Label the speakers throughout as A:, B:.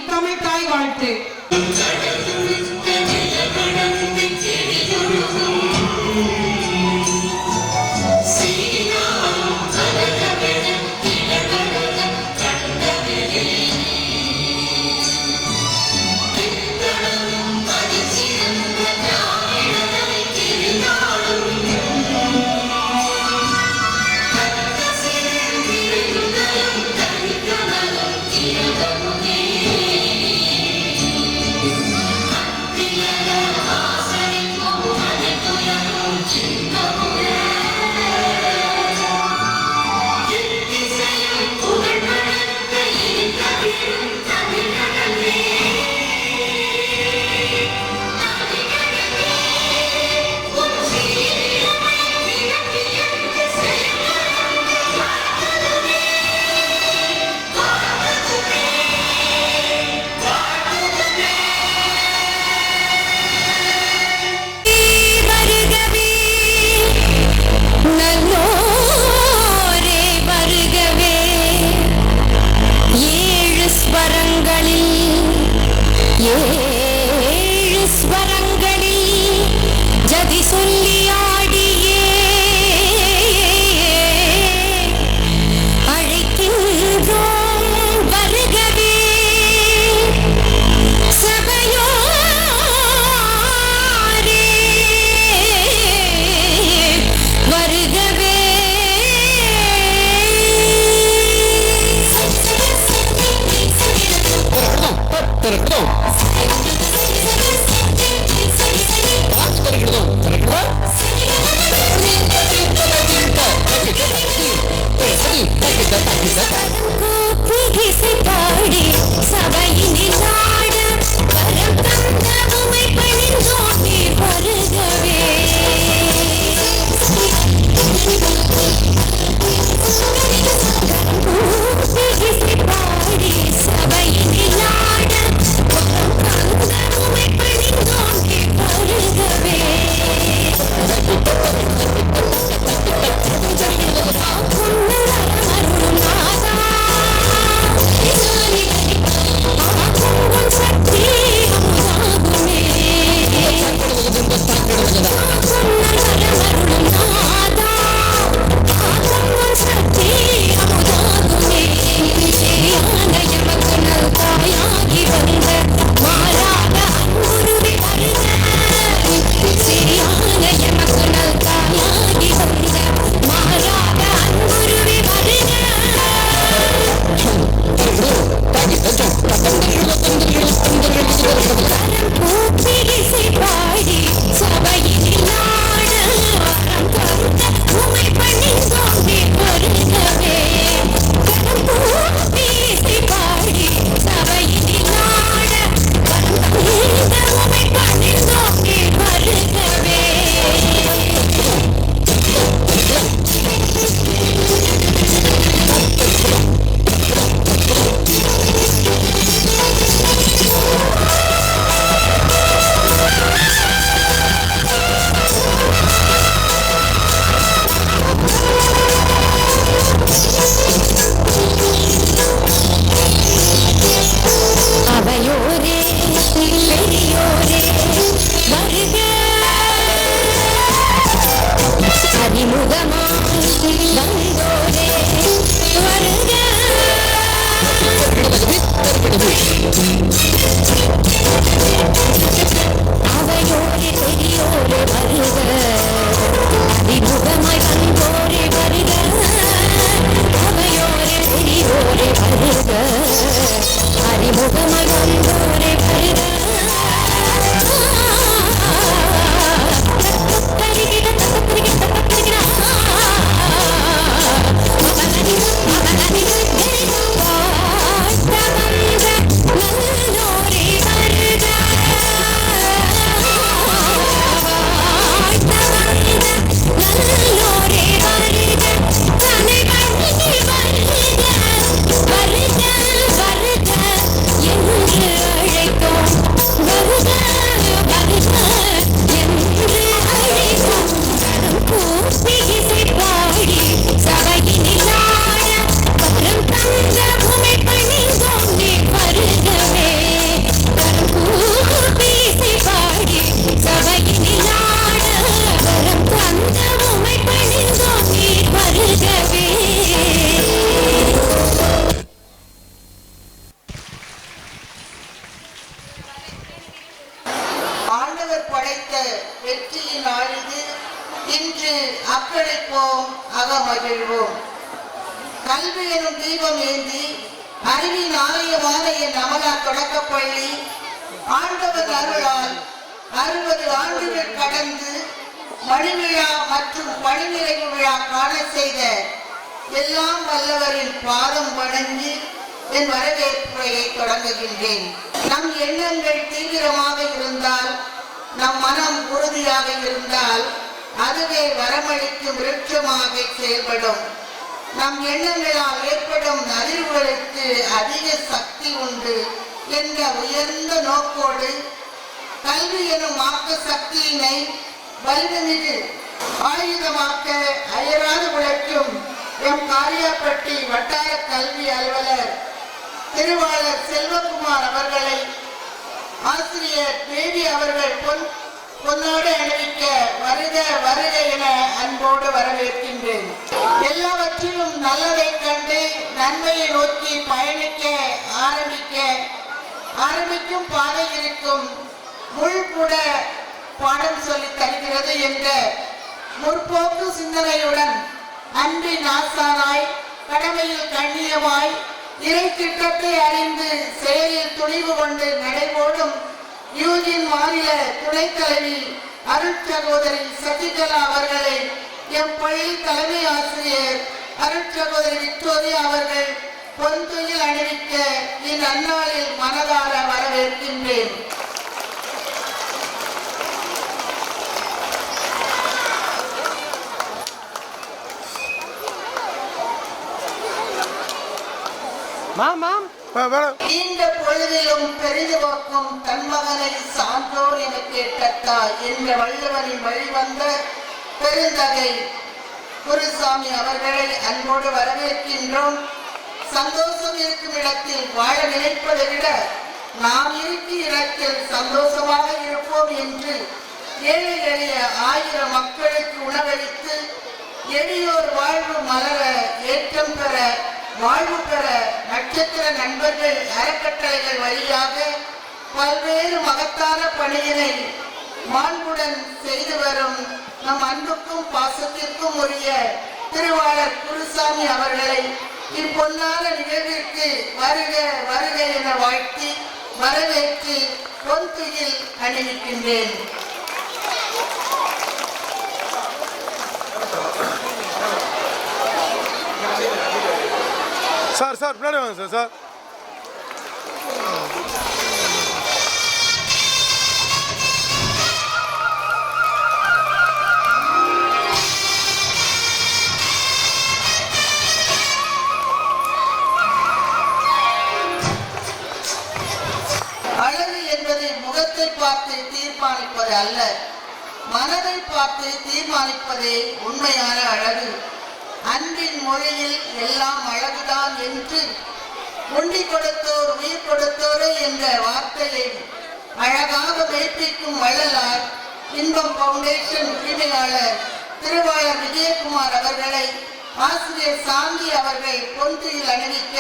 A: இத்தமைக்காய் வாழ்த்து. படைத்த வெற்றியின் ஆயுது. இன்று அக்களிப்போம், அகமகிழ்வோம். கல்வி எனும் தீபம் ஏந்தி அறிவின் ஆலயமான என் அமலா தொடக்கப்பள்ளி ஆண்டவர் அருளால் 60 ஆண்டுகள் கடந்து மணிவிழா மற்றும் பணிநிறைவு விழா காண செய்த எல்லாம் வல்லவரின் பாதம் வணங்கி என் வரவேற்புரையை தொடங்குகின்றேன். நம் எண்ணங்கள் தீவிரமாக இருந்தால், நம் மனம் உறுதியாக இருந்தால் அதுவே வரமளிக்கும் விருட்சமாக செயல்படும். நம் எண்ணங்களால் ஏற்படும் அதிர்வுகளுக்கு அதிக சக்தி உண்டு என்ற உயர்ந்த நோக்கோடு கல்வி எனும் ஆக்க சக்தியினை வலிமைமிகு ஆயுதமாக்க அயராது உழைக்கும் எம் காரியாப்பட்டி வட்டார கல்வி அலுவலர் திருவாளர் செல்வகுமார் அவர்களை ஆசிரியர் தேவி அவர்கள் பொன்னாடு அணிவிக்க வருக வருக என அன்போடு வரவேற்கின்றேன். எல்லாவற்றிலும் நல்லதை கண்டு நன்மையை நோக்கி பயணிக்க ஆரம்பிக்கும் பாதை இருக்கும் முள் கூட பாடம் சொல்லி தருகிறது என்ற முற்போக்கு சிந்தனையுடன் அன்பின் ஆசானாய், கடமையில் கண்ணியமாய், இறை திட்டத்தை அறிந்து செயலில் துணிவு கொண்டு நடைபோடும் யூஜின் மாநில துணைத் தலைவி அருட்சகோதரி சசிகலா அவர்களை எம் பள்ளி தலைமை ஆசிரியர் அருட்சகோதரி விக்டோரியா அவர்கள் பொன்துயில் அணிவிக்க இந்நன்னாளில் மனதார வரவேற்கின்றேன். இந்த பொழுதிலும் பெரிதுவக்கும் தன் மகனை சான்றோர் என கேட்டத்தா என்ற வள்ளுவரின் வழிவந்த பெருந்தகை குருசாமி அவர்களை அன்போடு வரவேற்கின்றோம். சந்தோஷம் இருக்கும் இடத்தில் வாழ நினைப்பதை விட நாம் இருக்கும் இடத்தில் சந்தோஷமாக இருப்போம் என்று ஏழை எளிய 1000 மக்களுக்கு உணவளித்து எளியோர் வாழ்வு மலர, ஏற்றம் பெற, வாழ்வு பெற நட்சத்திர நண்பர்கள் அறக்கட்டளைகள் வழியாக பல்வேறு மகத்தான பணியினை மாண்புடன் செய்து வரும் நம் அன்புக்கும் பாசத்திற்கும் உரிய திருவாளர் குருசாமி அவர்களை இப்பொன்னான நிகழ்விற்கு வருக வருக என வாழ்த்தி வரவேற்று பொன்துயில் அணிவிக்கின்றேன்.
B: சார் முன்னாடி வாங்க சார்.
A: அழகு என்பது முகத்தை பார்த்து தீர்மானிப்பது அல்ல, மனதை பார்த்து தீர்மானிப்பதே உண்மையான அழகு. அன்பின் மொழியில் எல்லாம் அழகுதான் என்று உண்டி கொடுத்தோர் உயிர் கொடுத்தோரே என்ற வார்த்தையை அழகாக மெய்ப்பிக்கும் வள்ளலார் இன்பம் பவுண்டேஷன் உரிமையாளர் திருவாளர் விஜயகுமார் அவர்களை ஆசிரியர் சாந்தி அவர்கள் பொன்துயில் அணிவிக்க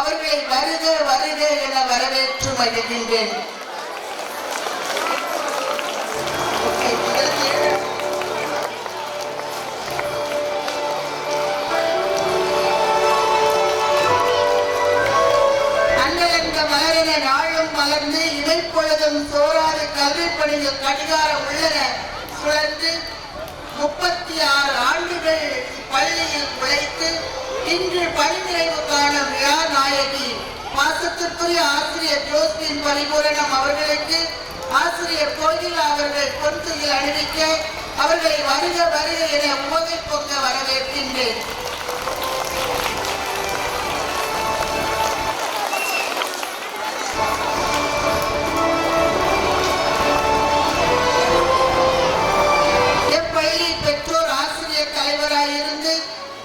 A: அவர்களை வருக வருக என வரவேற்று மகிழ்கின்றேன். நாளும் மலர்ந்து இமைப்பொழுதும் சோராது கல்வி பணிகள் கடிகார உள்ளன சுழன்று 36 ஆண்டுகள் பள்ளியில் உழைத்து இன்று பணி நிறைவு காணும் விழா நாயகி பாசத்திற்குரிய ஆசிரியர் ஜோஸ்பின் பரிபூரணம் அவர்களுக்கு ஆசிரியர் கோகிலா அவர்கள் பொன்துயில் அணிவிக்க அவர்களை வருக வருக என உவகை பொங்க வரவேற்கின்றேன்.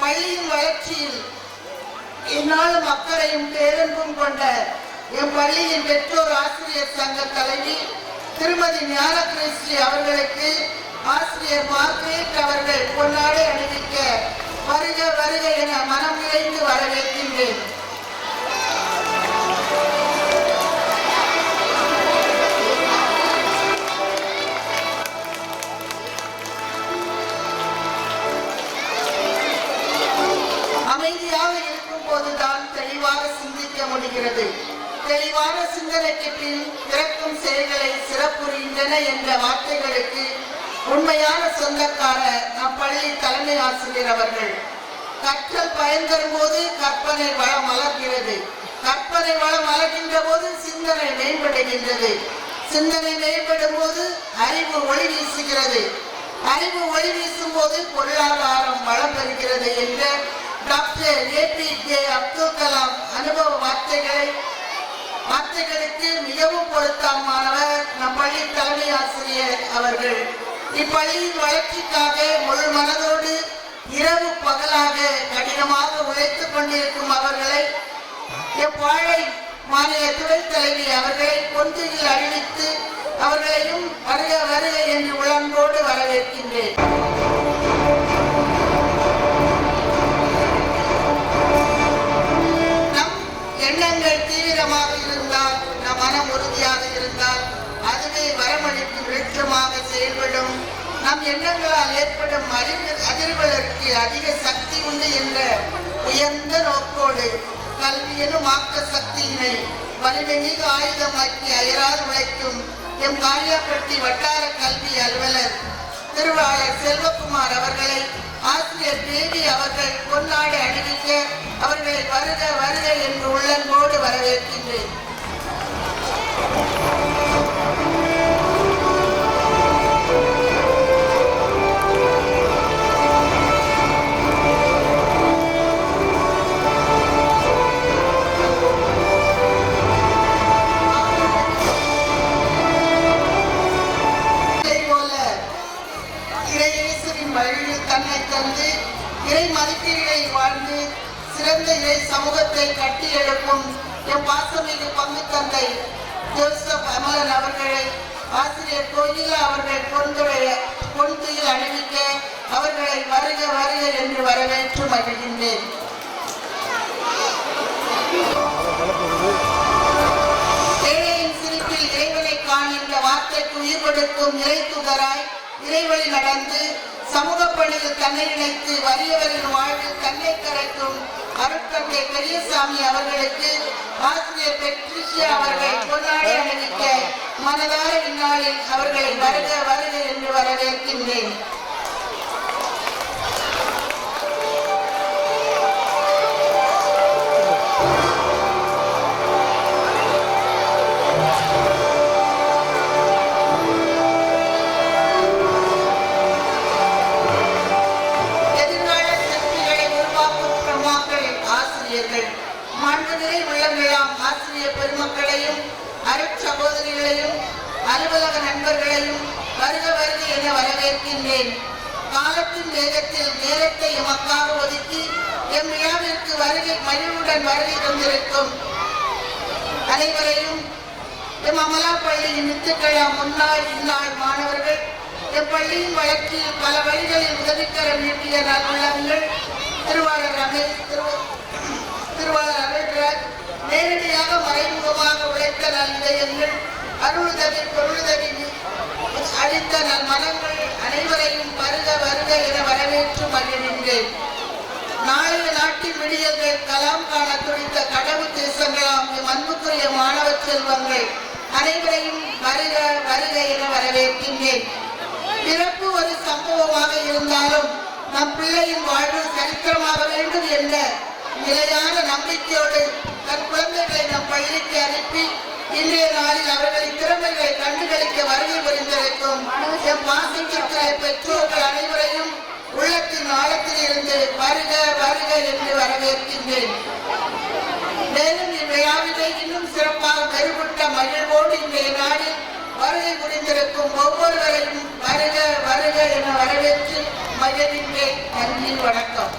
A: பள்ளியின் வளர்ச்சியில் என்னாலும் அக்கறையும் பேரன்பும் கொண்ட எம் பள்ளியின் பெற்றோர் ஆசிரியர் சங்க தலைவி திருமதி ஞானகிருஷ்ணி அவர்களுக்கு ஆசிரியர் மார்க்ரேட் அவர்கள் பொன்னாடை அணிவிக்க வருக வருக என மனம் நிறைந்து வரவேற்கின்றேன். சிந்தனைக்கு பின் பிறக்கும் செயல்களை சிறப்புரிகின்றன என்ற வார்த்தைகளுக்கு உண்மையான சொந்தக்காரர் நம் பள்ளி தலைமை ஆசிரியர் அவர்கள். கற்றல் பயன் தரும் போது கற்பனை வளம் வளர்கிறது. கற்பனை வளம் வளர்கின்ற போது சிந்தனை மேம்படுகின்றது. சிந்தனை மேம்படும் போது அறிவு ஒளி வீசுகிறது. அறிவு ஒளி வீசும் போது பொருளாதாரம் வளம் பெறுகிறது என்ற டாக்டர் APJ அப்துல் கலாம் அனுபவ வார்த்தைகளுக்கு மிகவும் பொருத்தமானவர் நம் பள்ளி தலைமை ஆசிரியர் அவர்கள். இப்பள்ளியின் வளர்ச்சிக்காக முழு மனதோடு இரவு பகலாக கடினமாக உழைத்துக் கொண்டிருக்கும் அவர்களை எப்பாழை மாநில துணைத் தலைவி அவர்களை பொந்துயில் அறிவித்து அவர்களையும் வருக வருக என்று உளம்போடு வரவேற்கின்றேன். நம் எண்ணங்கள் தீவிரமாக இருந்தால், நம் மனம் உறுதியாக இருந்தால் அதுவே வரமளிக்கும் விருட்சமாக செயல்படும். நம் எண்ணங்களால் ஏற்படும் அதிர்வுகளுக்கு அதிக சக்தி உண்டு என்ற உயர்ந்த நோக்கோடு கல்வி எனும் ஆக்க சக்தியினை வலிமை மிகு ஆயுதமாக்கி அயராது உழைக்கும் எம் காரியாப்பட்டி வட்டார கல்வி அலுவலர் திருவாளர் செல்வகுமார் அவர்களை ஆசிரியர் தேவி அவர்கள் பொன்னாடு அணிவிக்க அவர்களை வருக வருக என்று உள்ளன்போடு வரவேற்கின்றேன். இறை மதிப்பீடுகளை வாழ்ந்து சிறந்த இறை சமூகத்தை கட்டி எழுப்பும் எம் பாசமிகு பங்கு தந்தை ஜோசப் அமலன் அவர்களை ஆசிரியர் கோயிலா அவர்கள் பொன்துயில் அணிவிக்க அவர்களை வருக வருக என்று வரவேற்று மகிழ்கின்றேன். ஏழையின் சிரிப்பில் இறைவனை காண்கின்ற வார்த்தைக்கு உயிர் கொடுக்கும் இறை துதராய் இறைவழி நடந்து சமூக பணியில் தன்னை இணைத்து வறியவரின் வாழ்வில் தன்னை கரைக்கும் அருட்தந்தை பெரியசாமி அவர்களுக்கு ஆசிரியர் பெட்ரிஷியா அவர்கள் பொன்னாடை அணிவிக்க மனதார இந்நாளில் அவர்களை வருக வருக என்று வரவேற்கின்றேன். மாண்புநிறை உள்ளங்களாம் ஆசிரியர் பெருமக்களையும் அருட்சகோதரிகளையும் அலுவலக நண்பர்களையும் வருக வருக என வரவேற்கின்றேன். காலத்தின் வேகத்தில் நேரத்தை எமக்காக ஒதுக்கி எம் விழாவிற்கு வருகை மகிழ்வுடன் வருகை தந்திருக்கும் அனைவரையும் எம் அமலா பள்ளியின் முத்துக்களாம் முன்னாள் இந்நாள் மாணவர்கள் எம் பள்ளியின் வளர்ச்சியில் பல வழிகளில் உதவிக்கரம் நீட்டிய நல்வுள்ளங்கள் திருவாளர் அகழ்ராஜ் நேரடியாக மறைமுகமாக உழைத்த நல் இதயங்கள் அருளுதவி பொருளுதவி அளித்த நல் மனங்கள் அனைவரையும் வருக வருக என வரவேற்று மகிழ்கின்றேன். நாளைய நாட்டின் விடியல்கள் கலாம் காண துடித்த கடவு தேசங்களாம் எம் அன்புக்குரிய மாணவ செல்வங்கள் அனைவரையும் வருக வருக என வரவேற்கின்றேன். பிறப்பு ஒரு சம்பவமாக இருந்தாலும் நம் பிள்ளையின் வாழ்வு சரித்திரமாக வேண்டும் என்ற நிலையான நம்பிக்கையோடு தன் குழந்தைகளை நம் பள்ளிக்கு அனுப்பி இன்றைய நாளில் அவர்களின் திறமைகளை கண்டுகளிக்க வருகை புரிந்திருக்கும் எம் பாசத்திற்குரிய பெற்றோர்கள் அனைவரையும் உள்ளத்தின் ஆழத்தில் இருந்து வருக வருக என்று வரவேற்கின்றேன். மேலும் இவ்விழாவினை இன்னும் சிறப்பாக மெருகூட்ட மகிழ்வோடு இன்றைய நாளில் வருகை புரிந்திருக்கும் ஒவ்வொருவரையும் வருக வருக என வரவேற்று மகிழ்கின்றேன். நன்றி, வணக்கம்.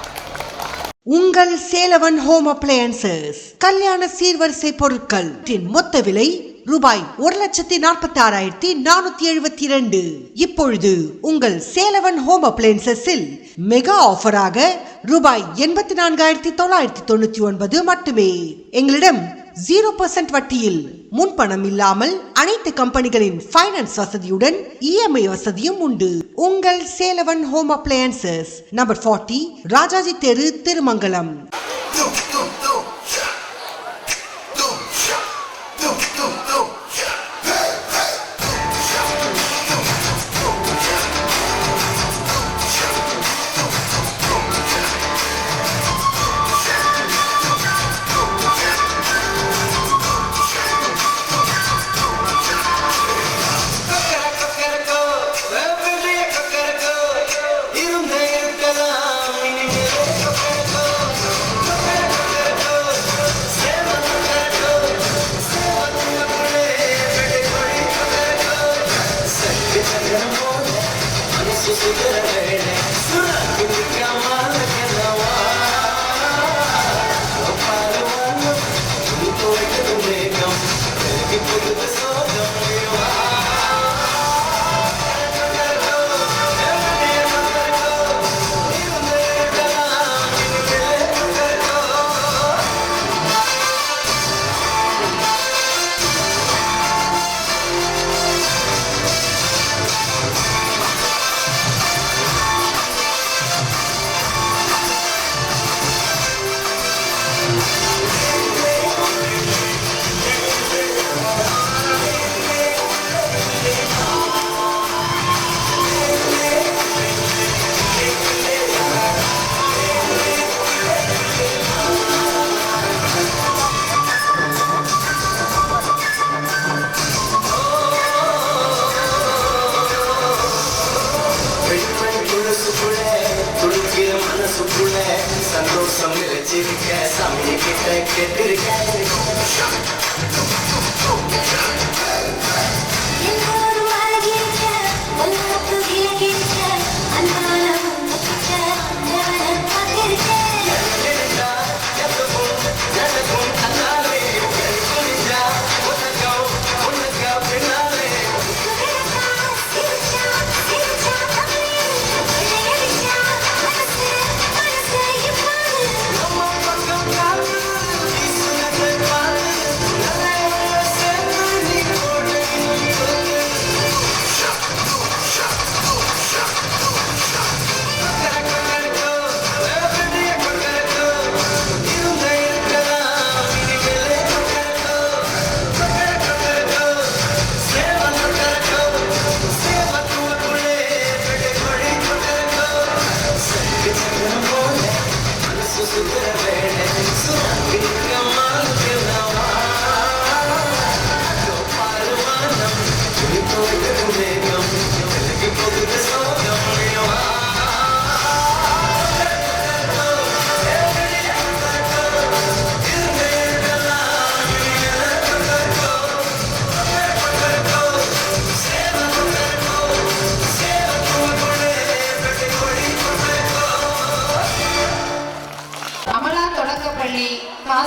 B: உங்கள் சேலவன் ஹோம் அப்ளையன்சஸ் கல்யாண சீர்வரிசை பொருட்கள் மொத்த விலை ரூபாய் 1,46,472. இப்பொழுது உங்கள் சேலவன் ஹோம் அப்ளையன்சஸில் மெகா ஆஃபராக ரூபாய் 84,999 மட்டுமே. எங்களிடம் 0% வட்டியில் முன்பணம் இல்லாமல் அனைத்து கம்பெனிகளின் ஃபைனான்ஸ் வசதியுடன் EMI வசதியும் உண்டு. உங்கள் சேலவன் ஹோம் அப்ளையன்சஸ், நம்பர் 40, ராஜாஜி தெரு, திருமங்கலம்.
C: உள்ளுக்குள்ள சந்தோஷம் நிறைச்சிருக்க சாமி கிட்ட கேட்டிருக்க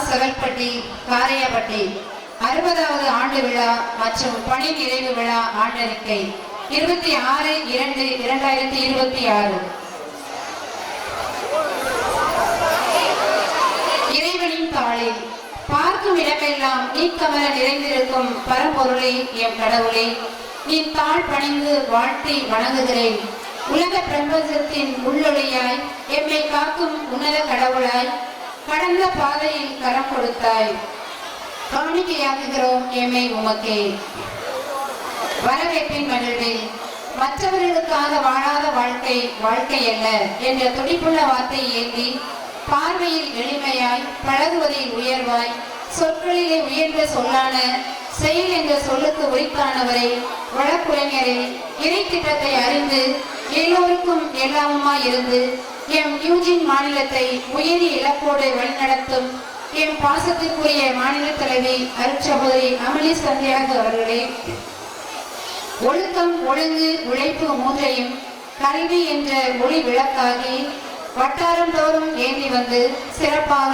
D: செவல்பட்டி காரையாப்பட்டி 60வது ஆண்டு விழா மற்றும் பணி நிறைவு விழா ஆண்டறிக்கை 26/2/2026. இறைவனின் தாளில் பார்க்கும் இடமெல்லாம் நீக்கமர நிறைந்திருக்கும் பரம்பொருளே எம் கடவுளே, நீ தாழ் பணிந்து வாழ்த்தி வணங்குகிறேன். உலக பிரபஞ்சத்தின் உள்ளொளியாய் எம்மை காக்கும் உன்னத கடவுளாய் கடந்த பாதையில் கரம் கொடுத்தாய். காணிக்கையாக்குகிறோம் எம்மை உமக்கே. வரவேற்பின் மகிழ்வில் மற்றவர்களுக்காக வாழாத வாழ்க்கை வாழ்க்கை அல்ல என்ற துடிப்புள்ள வார்த்தை ஏந்தி பார்வையில் எளிமையாய் பழகுவதில் உயர்வாய் சொற்களிலே உயர்ந்த சொல்லான செயல் என்ற சொல்லுக்கு உரித்தானவரை வழக்குரைஞரை இறை திட்டத்தை அறிந்து எல்லோருக்கும் எல்லாமுமாய் இருந்து எம் யூஜின் மாநிலத்தை உயரிய இலக்கோடு வழிநடத்தும் எம் பாசத்திற்குரிய மாநில தலைவி அருட்சகோதரி அமளி சந்தியாக அவர்களே, ஒழுக்கம் ஒழுங்கு உழைப்பு மூன்றையும் கல்வி என்ற ஒளி விளக்காகி வட்டாரம் தோறும் ஏந்தி வந்து சிறப்பாக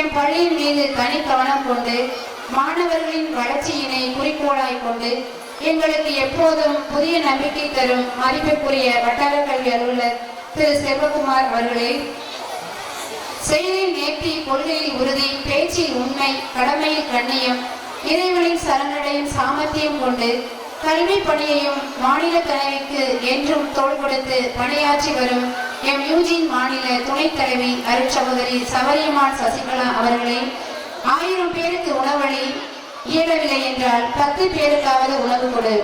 D: எம் பள்ளியின் மீது தனி கவனம் கொண்டு மாணவர்களின் வளர்ச்சியினை குறிக்கோளாய் கொண்டு எங்களுக்கு எப்போதும் புதிய நம்பிக்கை தரும் மதிப்பிற்குரிய வட்டார கல்வி அலுவலர் திரு செல்வகுமார் அவர்களே, செயலில் நேர்த்தி, கொள்கையில் உறுதி, பேச்சில் உண்மை, கடமையில் கண்ணியம், இறைவனின் சரணடையும் சாமர்த்தியம் கொண்டு கல்வி பணியையும் மாநில தலைவிக்கு என்றும் தோள் கொடுத்து பணியாற்றி வரும் எம் யூஜின் மாநில துணைத் தலைவி அருட்சகோதரி சபரியம்மாள் சசிகலா அவர்களே, 1000 பேருக்கு உணவளி, இயலவில்லை என்றால் 10 பேருக்காவது உணவு கொடு,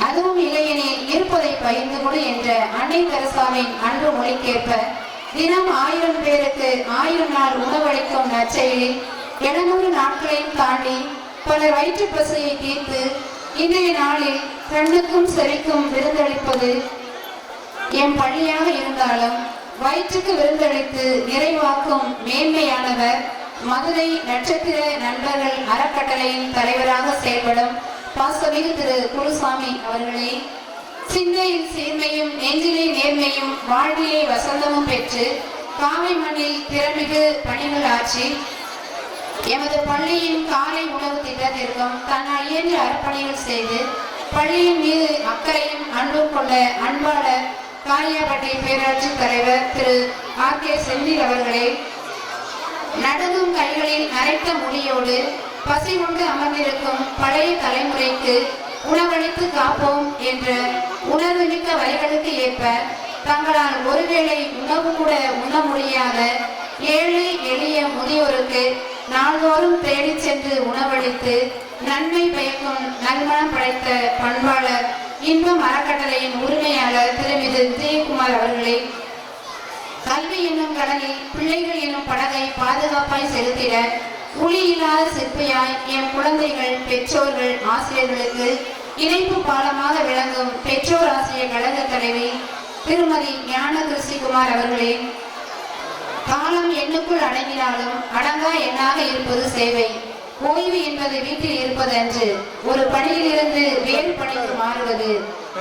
D: அதுவும் இல்லையெனில் இருப்பதை பகிர்ந்து கொடு என்ற அன்னை தெரசாவின் அன்பு மொழிக்கேற்ப தினம் 1000 பேருக்கு 1000 நாள் உணவளிக்கும் நற்செயலில் 700 நாட்களையும் தாண்டி பலர் வயிற்று பசியை தீர்த்து இன்றைய நாளில் கண்ணுக்கும் செவிக்கும் விருந்தளிப்பது எம் பள்ளியாக இருந்தாலும் வயிற்றுக்கு விருந்தளித்து நிறைவாக்கும் மேன்மையானவர் மதுரை நட்சத்திர நண்பர்கள் அறக்கட்டளையின் தலைவராக செயல்படும் பாசமிகு திரு குருசாமி அவர்களே, சிந்தையில் சீர்மையும் நெஞ்சிலே நேர்மையும் வாழ்விலே வசந்தமும் பெற்று காவை மண்ணில் திறமிகு பணிகள் ஆற்றி எமது பள்ளியின் காலை உணவு திட்டத்திற்கும் தன்னால் இயன்ற அர்ப்பணிகள் செய்து பள்ளியின் மீது அக்கறையும் அன்பும் கொண்ட அன்பாளர் காரியாபட்டி பேராட்சி தலைவர் திரு ஆர் கே செந்தில் அவர்களே, நடுங்கும் கைகளில் நரைத்த முடியோடு பசி கொண்டு அமர்ந்திருக்கும் பழைய தலைமுறைக்கு உணவளித்து காப்போம் என்ற உணர்வுமிக்க வரிகளுக்கு ஏற்ப தங்களால் ஒருவேளை உணவு கூட உண்ண முடியாத ஏழை எளிய முதியோருக்கு நாள்தோறும் தேடி சென்று உணவளித்து நன்மை பயக்கும் நல்மணம் படைத்த பண்பாளர் இன்பம் அறக்கட்டளையின் உரிமையாளர் திருமிகு விஜயகுமார் அவர்களே, கல்வி என்னும் கடலில் பிள்ளைகள் என்னும் படகை பாதுகாப்பாய் செலுத்திட புலி இல்லாத சிற்பியாய் என் குழந்தைகள் பெற்றோர்கள் ஆசிரியர்களுக்கு இணைப்பு பாலமாக விளங்கும் பெற்றோர் ஆசிரியர் கழக தலைவி திருமதி ஞான கிருஷ்ணிகுமார் அவர்களே, காலம் எண்ணுக்குள் அடங்கினாலும் அடங்கா எண்ணாக இருப்பது சேவை. ஓய்வு என்பது வீட்டில் இருப்பது அன்று, ஒரு பணியிலிருந்து வேறு பணிக்கு மாறுவது.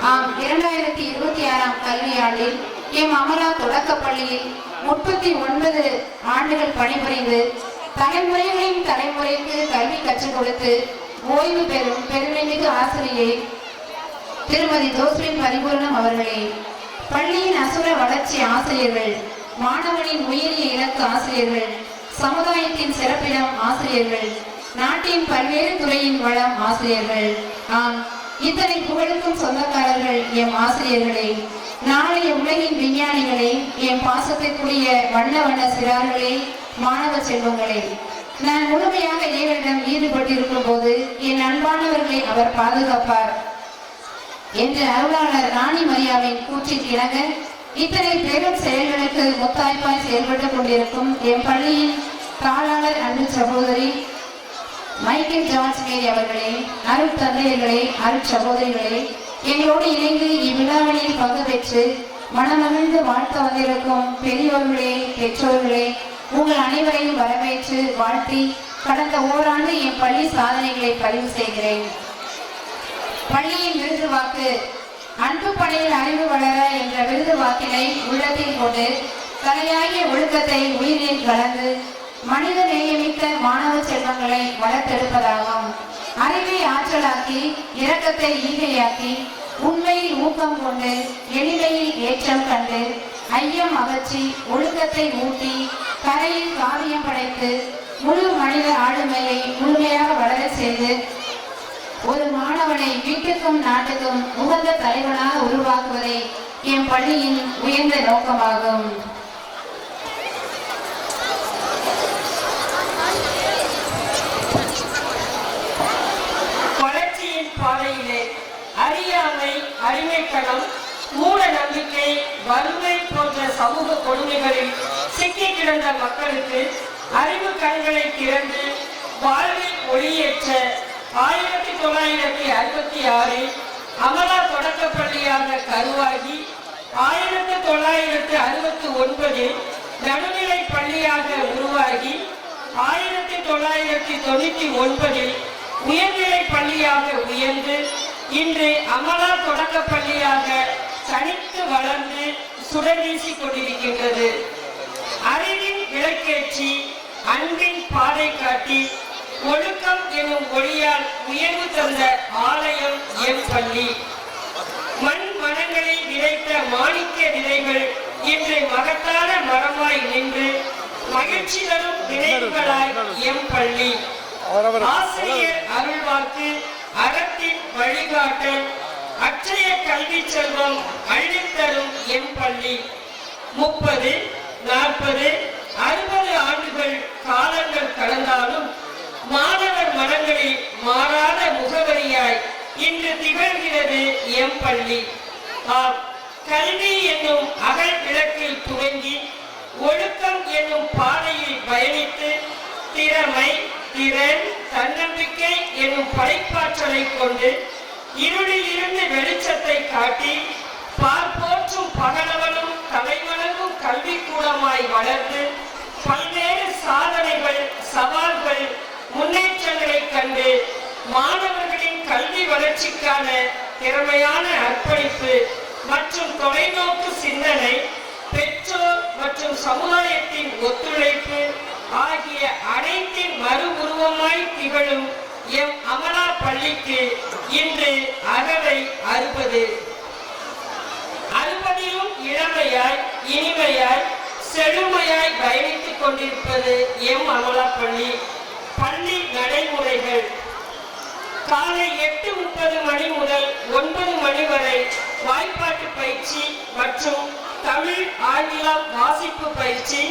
D: ஆம், 2026ஆம் கல்வியாண்டில் எம் அமலா தொடக்கப் பள்ளியில் 39 ஆண்டுகள் பணிபுரிந்து தலைமுறைகளின் தலைமுறைக்கு கல்வி கற்றுக் கொடுத்து ஓய்வு பெறும் பெருமைமிகு ஆசிரியை திருமதி ஜோஸ்லின் பரிபூர்ணம் அவர்களே, பள்ளியின் அசுர வளர்ச்சி ஆசிரியர்கள், மாணவனின் உயரிய இலக்கு ஆசிரியர்கள், சமுதாயத்தின் சிறப்பிடம் ஆசிரியர்கள், நாட்டின் பல்வேறு துறையின் வளம் ஆசிரியர்கள், ஆம், இத்தனை புகழுக்கும் சொந்தக்காரர்கள் எம் ஆசிரியர்களே, நாளைய உலகின் விஞ்ஞானிகளே, எம் பாசத்திற்குரிய வண்ண வண்ண சிறார்களே, மாணவ செல்வங்களே, நான் முழுமையாக இறைவனிடம் ஈடுபட்டிருக்கும் போது என் அன்பானவர்களை அவர் பாதுகாப்பார் என்று அருளாளர் ராணி மரியாவின் கூற்றிற்கு இணங்க இத்தனை பெரும் செயல்களுக்கு முத்தாய்ப்பாய் செயல்பட்டுக் கொண்டிருக்கும் எம் பள்ளியின் தாளாளர் அன்பு சகோதரி மைக்கேல் ஜார்ஜ் மேரி அவர்களே, அருள் தந்தையர்களே, அருள் சகோதரிகளே, எங்களோடு இணைந்து இவ்விழாவில் பங்கு பெற்று மனமகிழ்ந்து வாழ்த்த வந்திருக்கும் பெரியோர்களே, பெற்றோர்களே, உங்கள் அனைவரையும் வரவேற்று வாழ்த்தி கடந்த ஓராண்டு என் பள்ளி சாதனைகளை பதிவு செய்கிறேன். பள்ளியின் விருது வாக்கு அன்பு பணியில் அறிவு வளர என்ற விருது வாக்கினை உள்ளத்தில் கொண்டு தலையாகிய ஒழுக்கத்தை உயிரில் கலந்து மனித நேயமிக்க மாணவ செல்வங்களை வளர்த்தெடுப்பதாகும். அறிவை ஆற்றலாக்கி, இரக்கத்தை ஈகையாக்கி, உண்மையில் ஊக்கம் கொண்டு, எளிமையில் ஏற்றம் கண்டு, ஐயம் அகற்றி, ஒழுக்கத்தை ஊட்டி, கரையில் காவியம் படைத்து, முழு மனித ஆளுமையை முழுமையாக வளர செய்து ஒரு மாணவனை வீட்டுக்கும் நாட்டுக்கும் உகந்த தலைவனாக உருவாக்குவதே என் பள்ளியின் உயர்ந்த நோக்கமாகும்.
E: வளர்ச்சியின் பாதையிலே அறியாமை, அடிமைத்தனம், மூட நம்பிக்கை, வறுமை போன்ற சமூக கொடுமைகளில் சிக்கி கிடந்த மக்களுக்கு அறிவு கண்களை திறந்து வாழ்வில் ஒளியேற்ற 1966 அமலா தொடக்கப் பள்ளியாக கருவாகி 1969 நடுநிலை பள்ளியாக உருவாகி 1999 உயர்நிலை பள்ளியாக உயர்ந்து இன்று அமலா தொடக்கப் பள்ளியாக தனித்து வளர்ந்து சுடர்வீசி கொண்டிருக்கின்றது. அறிவின் விளக்கேற்றி, அன்பின் பாதை காட்டி, ஒழுக்கம் எனும் ஒளியால் உயர்வு தந்த ஆலயம் எம் பள்ளி. மண் மனங்களில் விதைத்த மாணிக்க விதைகள் இன்று மகத்தான மரமாய் நின்று மகிழ்ச்சி தரும் நினைவுகளாய் எம் பள்ளி. ஆசிரியர் அருள்வாக்கு, அறத்தின் வழிகாட்டல், அற்றைய கல்வி செல்வம் அள்ளித்தரும் எம் பள்ளி. 30, 40, 60 ஆண்டுகள் காலங்கள் கடந்தாலும் மாணவர் மனங்களில் மாறாத முகவரியாய் இன்று திகழ்கிறது எம் பள்ளி. கல்வி என்னும் அகல் விளக்கில் துவங்கி ஒழுக்கம் என்னும் பாதையில் பயணித்து திறமை, திறன், தன்னம்பிக்கை என்னும் படைப்பாற்றலை கொண்டு இருளில் இருந்து வெளிச்சத்தை காட்டி பார்ப்போற்றும் பகலவனும் தலைவனும் கல்விக்கூடமாய் வளர்ந்து பல்வேறு சாதனைகள், சவால்கள், முன்னேற்றங்களை கண்டு மாணவர்களின் கல்வி வளர்ச்சிக்கான திறமையான அர்ப்பணிப்பு மற்றும் தொலைநோக்கு சிந்தனை, பெற்றோர் மற்றும் சமுதாயத்தின் ஒத்துழைப்பு ஆகிய அனைத்தின் மறு உருவமாய் திகழும் எம் அமலா பள்ளிக்கு இன்று அகவை 60. 60லும் இளமையாய், இனிமையாய், செழுமையாய் பயணித்துக் கொண்டிருப்பது எம் அமலா பள்ளி. பள்ளி நடைமுறைகள் காலை 8:30 மணி முதல் 9 மணி வரை வாய்ப்பாட்டு பயிற்சி மற்றும் தமிழ், ஆங்கிலம் வாசிப்பு பயிற்சி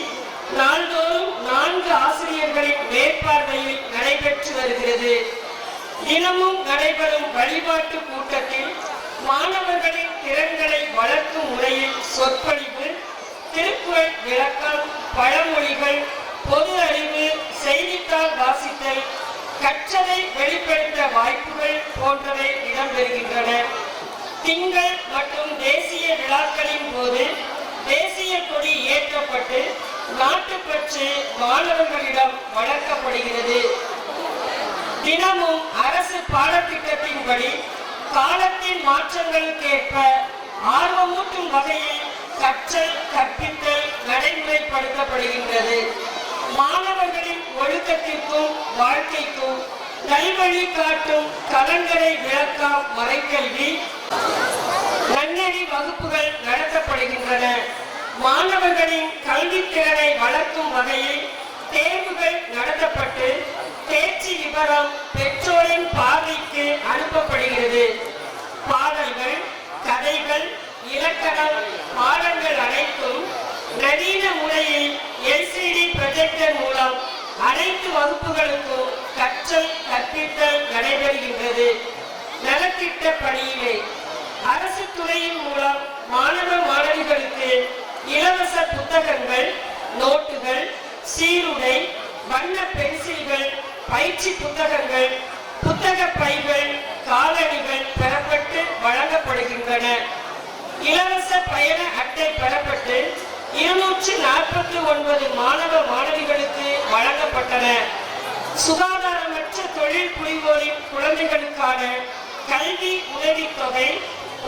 E: நாள்தோறும் 4 ஆசிரியர்களின் மேற்பார்வையில் நடைபெற்று வருகிறது. தினமும் நடைபெறும் வழிபாட்டு கூட்டத்தில் மாணவர்களின் திறன்களை வளர்க்கும் முறையில் சொற்பொழிவு, திருக்குறள் விளக்கம், பழமொழிகள், பொது அறிவு, செய்தித்தாள் வாசித்தல், கற்றதை வெளிப்படுத்த வாய்ப்புகள் போன்றவை இடம்பெறுகின்றன. திங்கள் மற்றும் தேசிய விழாக்களின் போது தேசிய கொடி ஏற்றப்பட்டு நாட்டுப்பற்று மாணவர்களிடம் வளர்க்கப்படுகிறது. தினமும் அரசு பாடத்திட்டத்தின்படி காலத்தின் மாற்றங்களுக்கேற்ப ஆர்வமூட்டும் வகையில் கற்றல் கற்பித்தல் நடைமுறைப்படுத்தப்படுகின்றது. மாணவர்களின் ஒழுக்கத்திற்கும் வாழ்க்கைக்கும் நல்வழி காட்டும் கலங்கரை விளக்கம் மறைக்கல்வி நன்னெறி வகுப்புகள் நடத்தப்படுகின்றன. மாணவர்களின் கல்வித்திறனை வளர்க்கும் வகையில் தேர்வுகள் நடத்தப்பட்டு தேர்ச்சி விவரம் பெற்றோரின் பார்வைக்கு அனுப்பப்படுகிறது. பாடல்கள், கதைகள், இலக்கணம், பாடங்கள் அனைத்தும் நவீன முறையில் LCD ப்ரொஜெக்டர் மூலம் அனைத்து வகுப்புகளுக்கும் கற்றல் கற்பித்தல் நடைபெறுகின்றது. நலத்திட்ட பணியிலே அரசு துறையின் மூலம் மாணவ மாணவிகளுக்கு இலவச புத்தகங்கள், நோட்டுகள், சீருடை, வண்ண பென்சில்கள், பயிற்சி புத்தகங்கள், புத்தக பைகள், காலணிகள் பெறப்பட்டு வழங்கப்படுகின்றன. இலவச பயண அட்டை பெறப்பட்டு 249 மாணவ மாணவிகளுக்கு வழங்கப்பட்டன. சுகாதாரமற்ற தொழில் புரிவோரின் குழந்தைகளுக்கான கல்வி உதவித்தொகை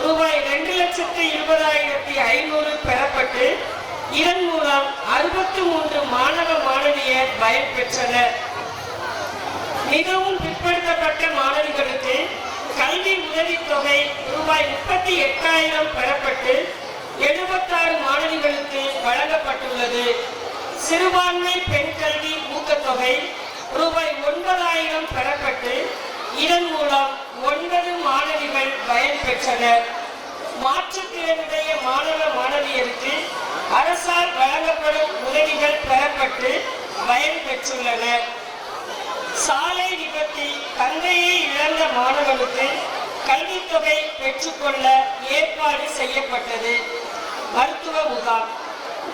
E: ரூபாய் 2,20,500 பெறப்பட்டு இதன் மூலம் 63 மாணவ மாணவியர் பயன்பெற்றனர். மிகவும் பிற்படுத்தப்பட்ட மாணவிகளுக்கு கல்வி உதவித்தொகை ரூபாய் 38,000 பெறப்பட்டு 76 மாணவிகளுக்கு வழங்கப்பட்டுள்ளது. சிறுபான்மை பெண் கல்வி ஊக்கத்தொகை ரூபாய் 9,000 பெறப்பட்டு இதன் மூலம் 9 மாணவிகள் பயன்பெற்றனர். மாற்றுத்திறனுடைய மாணவ மாணவியருக்கு அரசால் வழங்கப்படும் உதவிகள் பெறப்பட்டு பயன்பெற்றுள்ளனர். சாலை விபத்தில் தந்தையை இழந்த மாணவனுக்கு கல்வித்தொகை பெற்றுக்கொள்ள ஏற்பாடு செய்யப்பட்டது. மருத்துவ முகாம்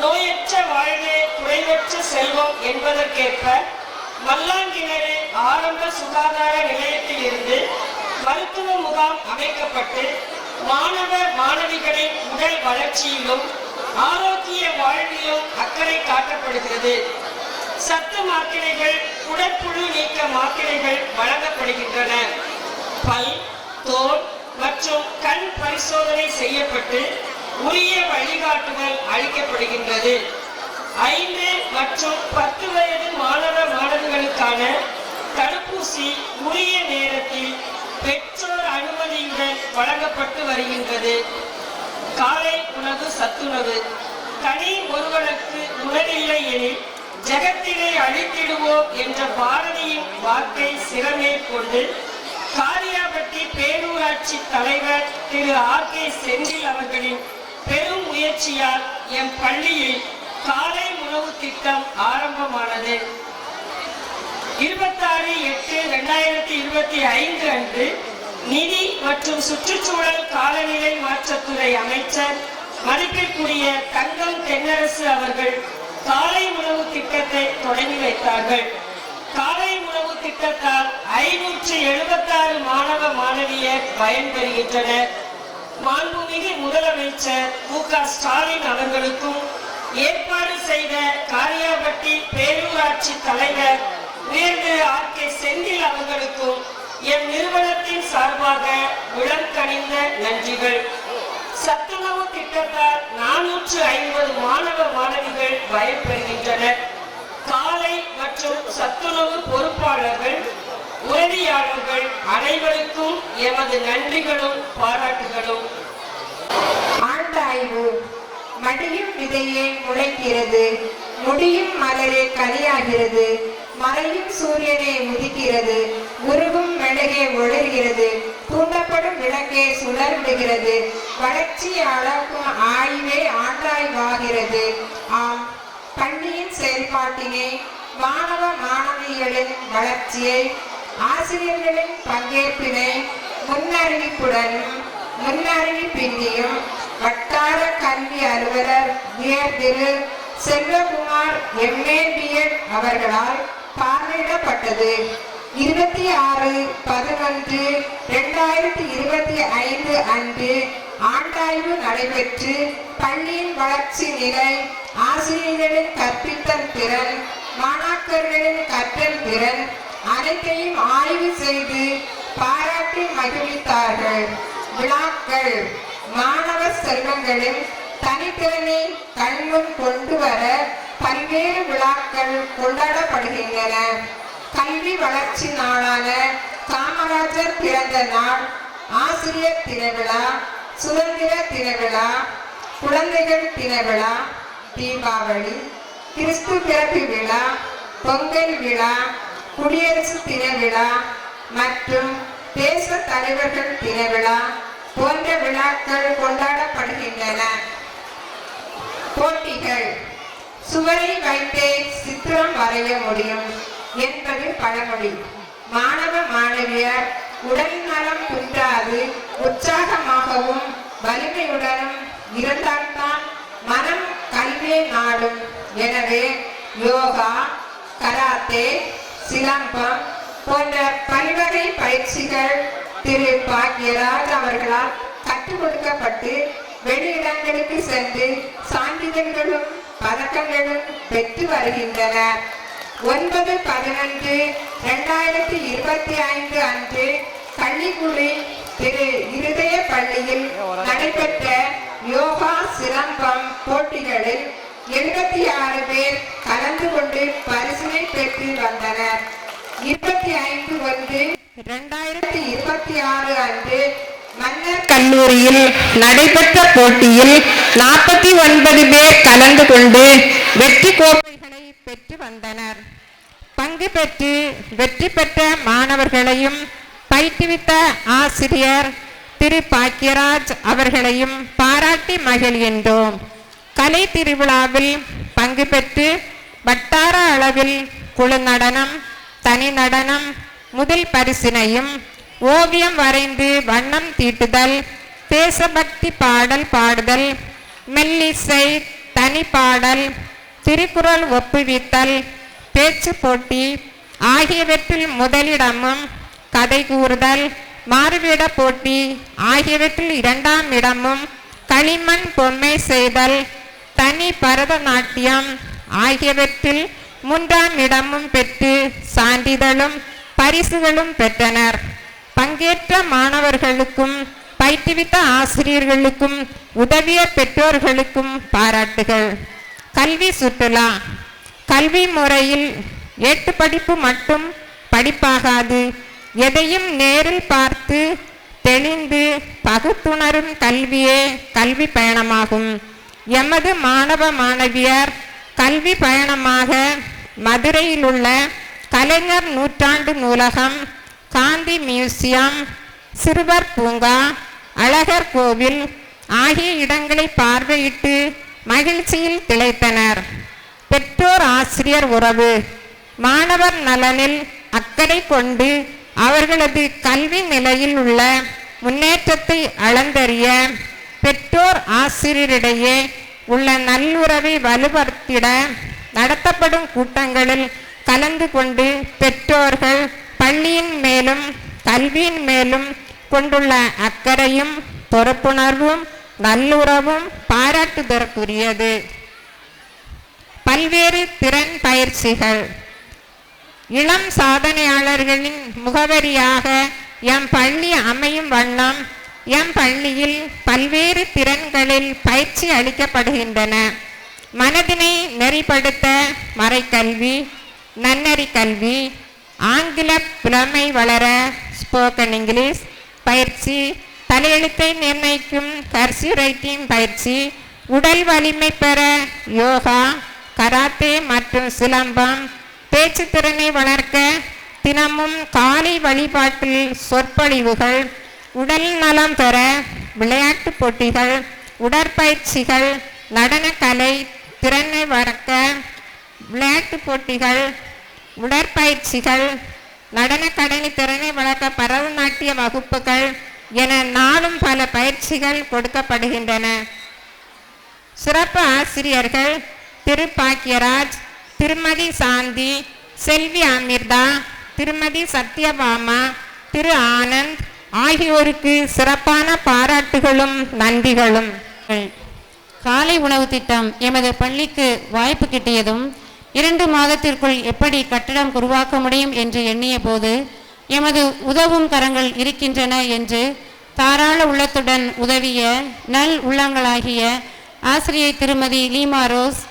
E: நோயற்ற வாழ்வே குறைவற்ற செல்வம் என்பதற்கேற்ப மல்லாங்கிணறு ஆரம்ப சுகாதார நிலையத்தில் இருந்து மருத்துவ முகாம் அமைக்கப்பட்டு மாணவ மாணவிகளின் உடல் வளர்ச்சியிலும் ஆரோக்கிய வாழ்விலும் அக்கறை காட்டப்படுகிறது. சத்து மாத்திரைகள், குடற்புழு நீக்க மாத்திரைகள் வழங்கப்படுகின்றன. பல், தோல் மற்றும் கண் பரிசோதனை செய்யப்பட்டு உரிய வழிகாட்டுதல் அளிக்கப்படுகின்றது. 5 மற்றும் 10 வயது மாணவ மாணவிகளுக்கான தடுப்பூசி உரிய நேரத்தில் பெற்றோர் அனுமதியுடன் வழங்கப்பட்டு வருகின்றது. காலை உணவு சத்துணவு தனி ஒருவனுக்கு உணவில்லை எனில் ஜகத்தினை அழித்திடுவோம் என்ற பாரதியின் வாக்கை சிறமேற்கொண்டு காரியாபட்டி பேரூராட்சி தலைவர் திரு R.K. செந்தில் அவர்களின் பெரும் முயற்சியால் எம் பள்ளியில் காலை உணவு திட்டம் ஆரம்பமானது. 26/8/2025 அன்று நிதி மற்றும் சுற்றுச்சூழல் காலநிலை மாற்றத்துறை அமைச்சர் மதிப்பிற்குரிய தங்கம் தென்னரசு அவர்கள் காலை உணவு திட்டத்தை தொடங்கி வைத்தார்கள். காலை உணவு திட்டத்தால் 576 மாணவ மாணவியர் பயன்பெறுகின்றனர். மாண்புமிகு முதலமைச்சர் மு.க. ஸ்டாலின் அவர்களுக்கும் ஏற்பாடு செய்த காரியாபட்டி பேரூராட்சி தலைவர் உயர்திரு R.K. செந்தில் அவர்களுக்கும் எம் நிறுவனத்தின் சார்பாக விளங்கனிந்த நன்றிகள். சத்துணவு திட்டத்தால் 450 மாணவ மாணவிகள் பயன்பெறுகின்றனர். காலை மற்றும் சத்துணவு பொறுப்பாளர்கள், உதவியாளர்கள் அனைவருக்கும் எமது நன்றிகளும் பாராட்டுகளும்.
F: ஆண்டாய்வு மடியும் விதையே முளைக்கிறது, முடியும் மலரே கனியாகிறது, மறையும் சூரியனே உதிக்கிறது, உருகும் மெழுகே ஒளிர்கிறது, தூண்டப்படும் விளக்கே சுடர்விடுகிறது, வளர்ச்சி அளக்கும் ஆய்வே ஆண்டாய்வாகிறது. ஆம், பள்ளியின் செயல்பாட்டினை, மாணவ மாணவிகளின் வளர்ச்சியை, ஆசிரியர்களின் பங்கேற்பினை முன்னறிவிப்புடனும் முன்னறிவிப்பின்றியும் வட்டார கல்வி அலுவலர் உயர் திரு செல்வகுமார் MA B.Ed அவர்களால் பார்வையிடப்பட்டது. 26/11/2025 அன்று ஆண்டாய்வு நடைபெற்று பள்ளியின் வளர்ச்சி நிலை, ஆசிரியர்களின் கற்பித்தல் திறன், மாணாக்கர்களின் கற்றல் திறன் அனைத்தையும் ஆய்வு செய்து பாராட்டி மகிழ்வித்தார்கள். விழாக்கள் மாணவ செல்வங்களின் தனித்திறனை கண்முன் கொண்டு வர பல்வேறு விழாக்கள் கொண்டாடப்படுகின்றன. கல்வி வளர்ச்சி நாளான காமராஜர் பிறந்த நாள், ஆசிரியர் தினவிழா, சுதந்திர தினவிழா, குழந்தைகள் தினவிழா, தீபாவளி, கிறிஸ்து பிறப்பு விழா, பொங்கல் விழா, குடியரசு தின விழா மற்றும் தேச தலைவர்கள் தின விழா போன்ற விழாக்கள் கொண்டாடப்படுகின்றன. போட்டிகள். சுவரை வைத்தே சித்திரம் வரைய முடியும் என்பது பழமொழி. மாணவ மாணவியர் உடல் நலம் குன்றாது உற்சாகமாகவும் வலிமையுடனும் இருந்தால்தான் மனம் கல்வியை நாடும். எனவே யோகா, கராத்தே, சிலம்பம் போன்ற பல்வகை பயிற்சிகள் திரு பாக்யராஜ் அவர்களால் கற்றுக் கொடுக்கப்பட்டு வெளியிடங்களுக்கு சென்று சான்றிதழ்களும் பதக்கங்களும் பெற்று வருகின்றனர். 9/11/2025 அன்று கள்ளிக்குடி திரு இருதய பள்ளியில் நடைபெற்ற யோகா சிலம்பம் போட்டிகளில் 76 பேர் கலந்து கொண்டு பரிசினை பெற்று வந்தனர். 25/1/2026 அன்று மன்னர் கல்லூரியில் நடைபெற்ற போட்டியில் 49 பேர் கலந்து கொண்டு வெற்றி கோப்பைகளை பெற்று வந்தனர். பங்கு பெற்று வெற்றி பெற்ற மாணவர்களையும் பயிற்றுவித்த ஆசிரியர் திரு பாக்யராஜ் அவர்களையும் பாராட்டி மகிழ்கின்றோம். கலை திருவிழாவில் பங்கு பெற்று வட்டார அளவில் குழு நடனம், தனி நடனம், முதல் பரிசினையும், ஓவியம் வரைந்து வண்ணம் தீட்டுதல், தேசபக்தி பாடல் பாடுதல், மெல்லிசை, தனி பாடல், திருக்குறள் ஒப்புவித்தல், பேச்சு போட்டி ஆகியவற்றில் முதலிடமும், கதை கூறுதல், மாறுவேட போட்டி ஆகியவற்றில் 2ஆம் இடமும், களிமண் பொம்மை செய்தல், தனி பரதநாட்டியம் ஆகியவற்றில் 3ஆம் இடமும் பெற்று சான்றிதழும் பரிசுகளும் பெற்றனர். பங்கேற்ற மாணவர்களுக்கும் பயிற்றுவித்த ஆசிரியர்களுக்கும் உதவிய பெற்றோர்களுக்கும் பாராட்டுகள். கல்வி சுற்றுலா. கல்வி முறையில் ஏட்டு படிப்பு மட்டும் படிப்பாகாது. எதையும் நேரில் பார்த்து தெளிந்து பகுத்துணரும் கல்வியே கல்வி பயணமாகும். எமது மாணவ மாணவியர் கல்வி பயணமாக மதுரையில் உள்ள கலைஞர் நூற்றாண்டு நூலகம், காந்தி மியூசியம், சிறுவர் பூங்கா, அழகர் கோவில் ஆகிய இடங்களை பார்வையிட்டு மகிழ்ச்சியில் திளைத்தனர். பெற்றோர் ஆசிரியர் உறவு. மாணவர் நலனில் அக்கறை கொண்டு அவர்களது கல்வி நிலையில் உள்ள முன்னேற்றத்தை அளந்தறிய பெற்றோர் ஆசிரியரிடையே உள்ள நல்லுறவை வலுப்படுத்திட நடத்தப்படும் கூட்டங்களில் கலந்து கொண்டு பெற்றோர்கள் பள்ளியின் மேலும் கல்வியின் மேலும் கொண்டுள்ள அக்கறையும் பொறுப்புணர்வும் நல்லுறவும் பாராட்டுதற்குரியது. பல்வேறு திறன் பயிற்சிகள். இளம் சாதனையாளர்களின் முகவரியாக எம் பள்ளி அமையும் வண்ணம் எம் பள்ளியில் பல்வேறு திறன்களில் பயிற்சி அளிக்கப்படுகின்றன. மனதினை நெறிப்படுத்த மறைக்கல்வி, நன்னறி கல்வி, ஆங்கில புலமை வளர ஸ்போக்கன் இங்கிலீஷ் பயிற்சி, தலையெழுத்தை நிர்ணயிக்கும் கர்சிவ் ரைட்டிங் பயிற்சி, உடல் வலிமை பெற யோகா, கராத்தே மற்றும் சிலம்பம், பேச்சு திறனை வளர்க்க தினமும் காலை வழிபாட்டில் சொற்பொழிவுகள், உடல் நலம் பெற விளையாட்டு போட்டிகள், உடற்பயிற்சிகள், நடனக்கலை திறனை வளர்க்க விளையாட்டு போட்டிகள், உடற்பயிற்சிகள், நடனக்கலை திறனை வளர்க்க பரதநாட்டிய வகுப்புகள் என நாளும் பல பயிற்சிகள் கொடுக்கப்படுகின்றன. சிறப்பு ஆசிரியர்கள் திரு பாக்யராஜ், திருமதி சாந்தி, செல்வி அமிர்தா, திருமதி சத்யபாமா, திரு ஆனந்த், ஆகியோருக்கு சிறப்பான பாராட்டுகளும் நன்றிகளும்.
G: காலை உணவு திட்டம் எமது பள்ளிக்கு வாய்ப்பு கிட்டியதும் 2 மாதத்திற்குள் எப்படி கட்டடம் உருவாக்க முடியும் என்று எண்ணிய போது எமது உதவும் கரங்கள் இருக்கின்றன என்று தாராள உள்ளத்துடன் உதவிய நல் உள்ளங்களாகிய ஆசிரியை திருமதி லீமா ரோஸ்,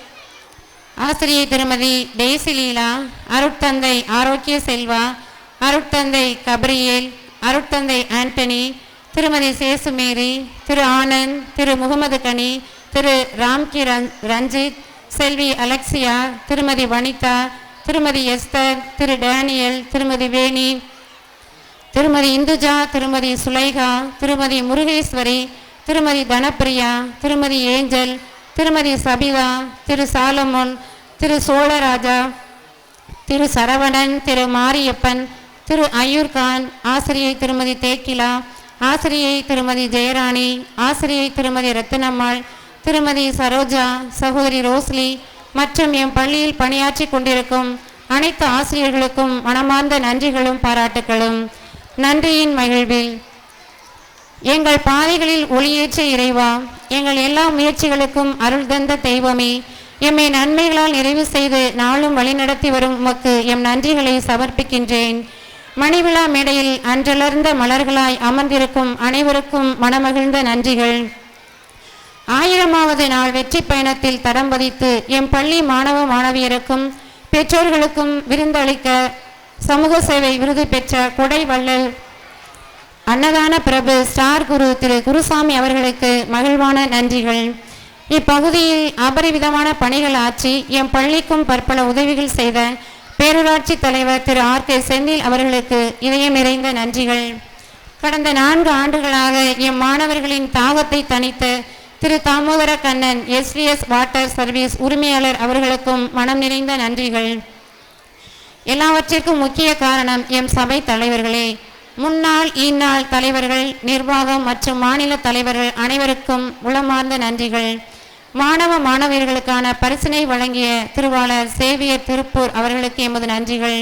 G: ஆசிரியை திருமதி டெய்சிலீலா, அருட்தந்தை ஆரோக்கிய செல்வா, அருட்தந்தை கப்ரியேல், அருட்தந்தை ஆண்டனி, திருமதி சேசுமேரி, திரு ஆனந்த், திரு முகமது கனி, திரு ராம்கி ரஞ்சித், செல்வி அலெக்சியா, திருமதி வனிதா, திருமதி எஸ்தர், திரு டேனியல், திருமதி வேணி, திருமதி இந்துஜா, திருமதி சுலைகா, திருமதி முருகேஸ்வரி, திருமதி தனப்பிரியா, திருமதி ஏஞ்சல், திருமதி சபிதா, திரு சாலமோன், திரு சோழராஜா, திரு சரவணன், திரு மாரியப்பன், திரு அய்யூர்கான், ஆசிரியை திருமதி தேக்கிலா, ஆசிரியை திருமதி ஜெயராணி, ஆசிரியை திருமதி ரத்தினம்மாள், திருமதி சரோஜா, சகோதரி ரோஸ்லி மற்றும் எம் பள்ளியில் பணியாற்றி கொண்டிருக்கும் அனைத்து ஆசிரியர்களுக்கும் மனமார்ந்த நன்றிகளும் பாராட்டுகளும். நன்றியின் மகிழ்வில் எங்கள் பாதைகளில் ஒளியேற்ற இறைவா, எங்கள் எல்லா முயற்சிகளுக்கும் அருள் தந்த தெய்வமே, எம்மை நன்மைகளால் நிறைவு செய்து நாளும் வழிநடத்தி வரும் உமக்கு எம் நன்றிகளை சமர்ப்பிக்கின்றேன். மணிவிழா மேடையில் அன்றலர்ந்த மலர்களாய் அமர்ந்திருக்கும் அனைவருக்கும் மனமகிழ்ந்த நன்றிகள். 1000வது நாள் வெற்றி பயணத்தில் தடம் பதித்து எம் பள்ளி மாணவ மாணவியருக்கும் பெற்றோர்களுக்கும் விருந்தளிக்க சமூக சேவை விருது பெற்ற கொடை வள்ளல் அன்னதான பிரபு ஸ்டார் குரு திரு குருசாமி அவர்களுக்கு மகிழ்வான நன்றிகள். இப்பகுதியில் அபரிவிதமான பணிகள் ஆற்றி எம் பள்ளிக்கும் பற்பல உதவிகள் செய்த பேரூராட்சி தலைவர் திரு ஆர்.கே. செந்தில் அவர்களுக்கு இதயம் நிறைந்த நன்றிகள். கடந்த 4 ஆண்டுகளாக எம் மாணவர்களின் தாகத்தை தணித்த திரு Damodara Kannan SVS water service உரிமையாளர் அவர்களுக்கும் மனம் நிறைந்த நன்றிகள். எல்லாவற்றிற்கும் முக்கிய காரணம் எம் சபை தலைவர்களே. முன்னாள் இந்நாள் தலைவர்கள், நிர்வாகம் மற்றும் மாநில தலைவர்கள் அனைவருக்கும் உளமார்ந்த நன்றிகள். மாணவ மாணவியர்களுக்கான பரிசினை வழங்கிய திருவாளர் சேவியர் திருப்பூர் அவர்களுக்கு எமது நன்றிகள்.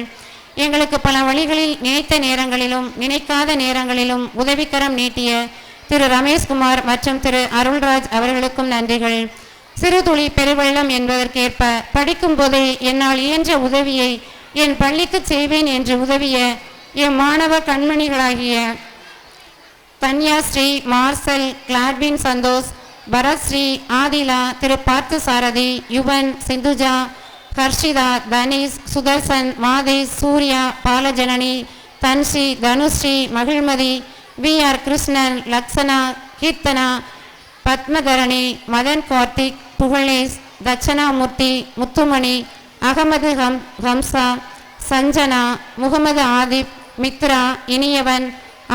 G: எங்களுக்கு பல வழிகளில் நினைத்த நேரங்களிலும் நினைக்காத நேரங்களிலும் உதவிக்கரம் நீட்டிய திரு ரமேஷ்குமார் மற்றும் திரு அருள்ராஜ் அவர்களுக்கும் நன்றிகள். சிறு துளி பெருவெள்ளம் என்பதற்கேற்ப படிக்கும் போதே என்னால் இயன்ற உதவியை என் பள்ளிக்கு செய்வேன் என்று உதவிய என் மாணவ கண்மணிகளாகிய தன்யாஸ்ரீ, மார்சல், கிளாட்பின் சந்தோஷ், பரத்ஸ்ரீ, ஆதிலா, திரு பார்த்து சாரதி, யுவன், சிந்துஜா, ஹர்ஷிதா, தனீஷ், சுதர்சன், மாதேஷ், சூர்யா, பாலஜனனி, தன்ஸ்ரீ, தனுஸ்ரீ, மகிழ்மதி, வி.ஆர். கிருஷ்ணன், லக்ஷனா, கீர்த்தனா, பத்மதரணி, மதன் கார்த்திக், புகழேஷ், தட்சணாமூர்த்தி, முத்துமணி, அகமது ஹம்சா, சஞ்சனா, முகமது ஆதிப், மித்ரா, இனியவன்,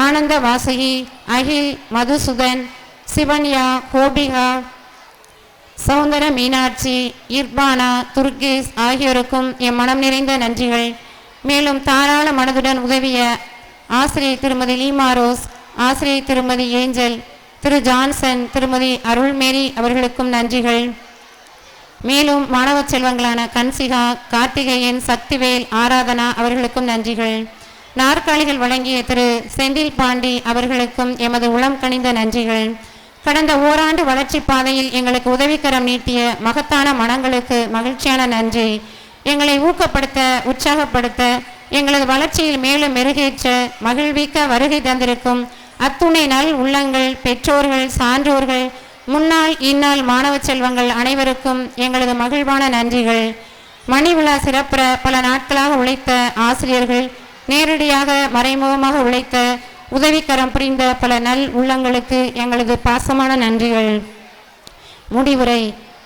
G: ஆனந்த வாசகி, அகில், மதுசுதன், சிவன்யா, கோபிகா, சௌந்தர மீனாட்சி, இர்பானா, துர்கேஷ் ஆகியோருக்கும் என் மனம் நிறைந்த நன்றிகள். மேலும் தாராள மனதுடன் உதவிய ஆசிரியை திருமதி லீமா ரோஸ், ஆசிரியை திருமதி ஏஞ்சல், திரு ஜான்சன், திருமதி அருள்மேரி அவர்களுக்கும் நன்றிகள். மேலும் மாணவ செல்வங்களான கன்சிகா, கார்த்திகேயன், சக்திவேல், ஆராதனா அவர்களுக்கும் நன்றிகள். நாற்காலிகள் வழங்கிய திரு செந்தில் பாண்டி அவர்களுக்கும் எமது உளம் கனிந்த நன்றிகள். கடந்த ஓராண்டு வளர்ச்சி பாதையில் எங்களுக்கு உதவிக்கரம் நீட்டிய மகத்தான மனங்களுக்கு மகிழ்ச்சியான நன்றி. எங்களை ஊக்கப்படுத்த, உற்சாகப்படுத்த, எங்களது வளர்ச்சியில் மேலும் மெருகேற்ற, மகிழ்விக்க வருகை தந்திருக்கும் அத்துணை நல் உள்ளங்கள், பெற்றோர்கள், சான்றோர்கள், முன்னாள் இந்நாள் மாணவ செல்வங்கள் அனைவருக்கும் எங்களது மகிழ்வான நன்றிகள். மணி விழா சிறப்புற பல நாட்களாக உழைத்த ஆசிரியர்கள், நேரடியாக மறைமுகமாக உழைத்த உதவிக்கரம் புரிந்த பல நல் உள்ளங்களுக்கு எங்களது பாசமான நன்றிகள். முடிவுரை.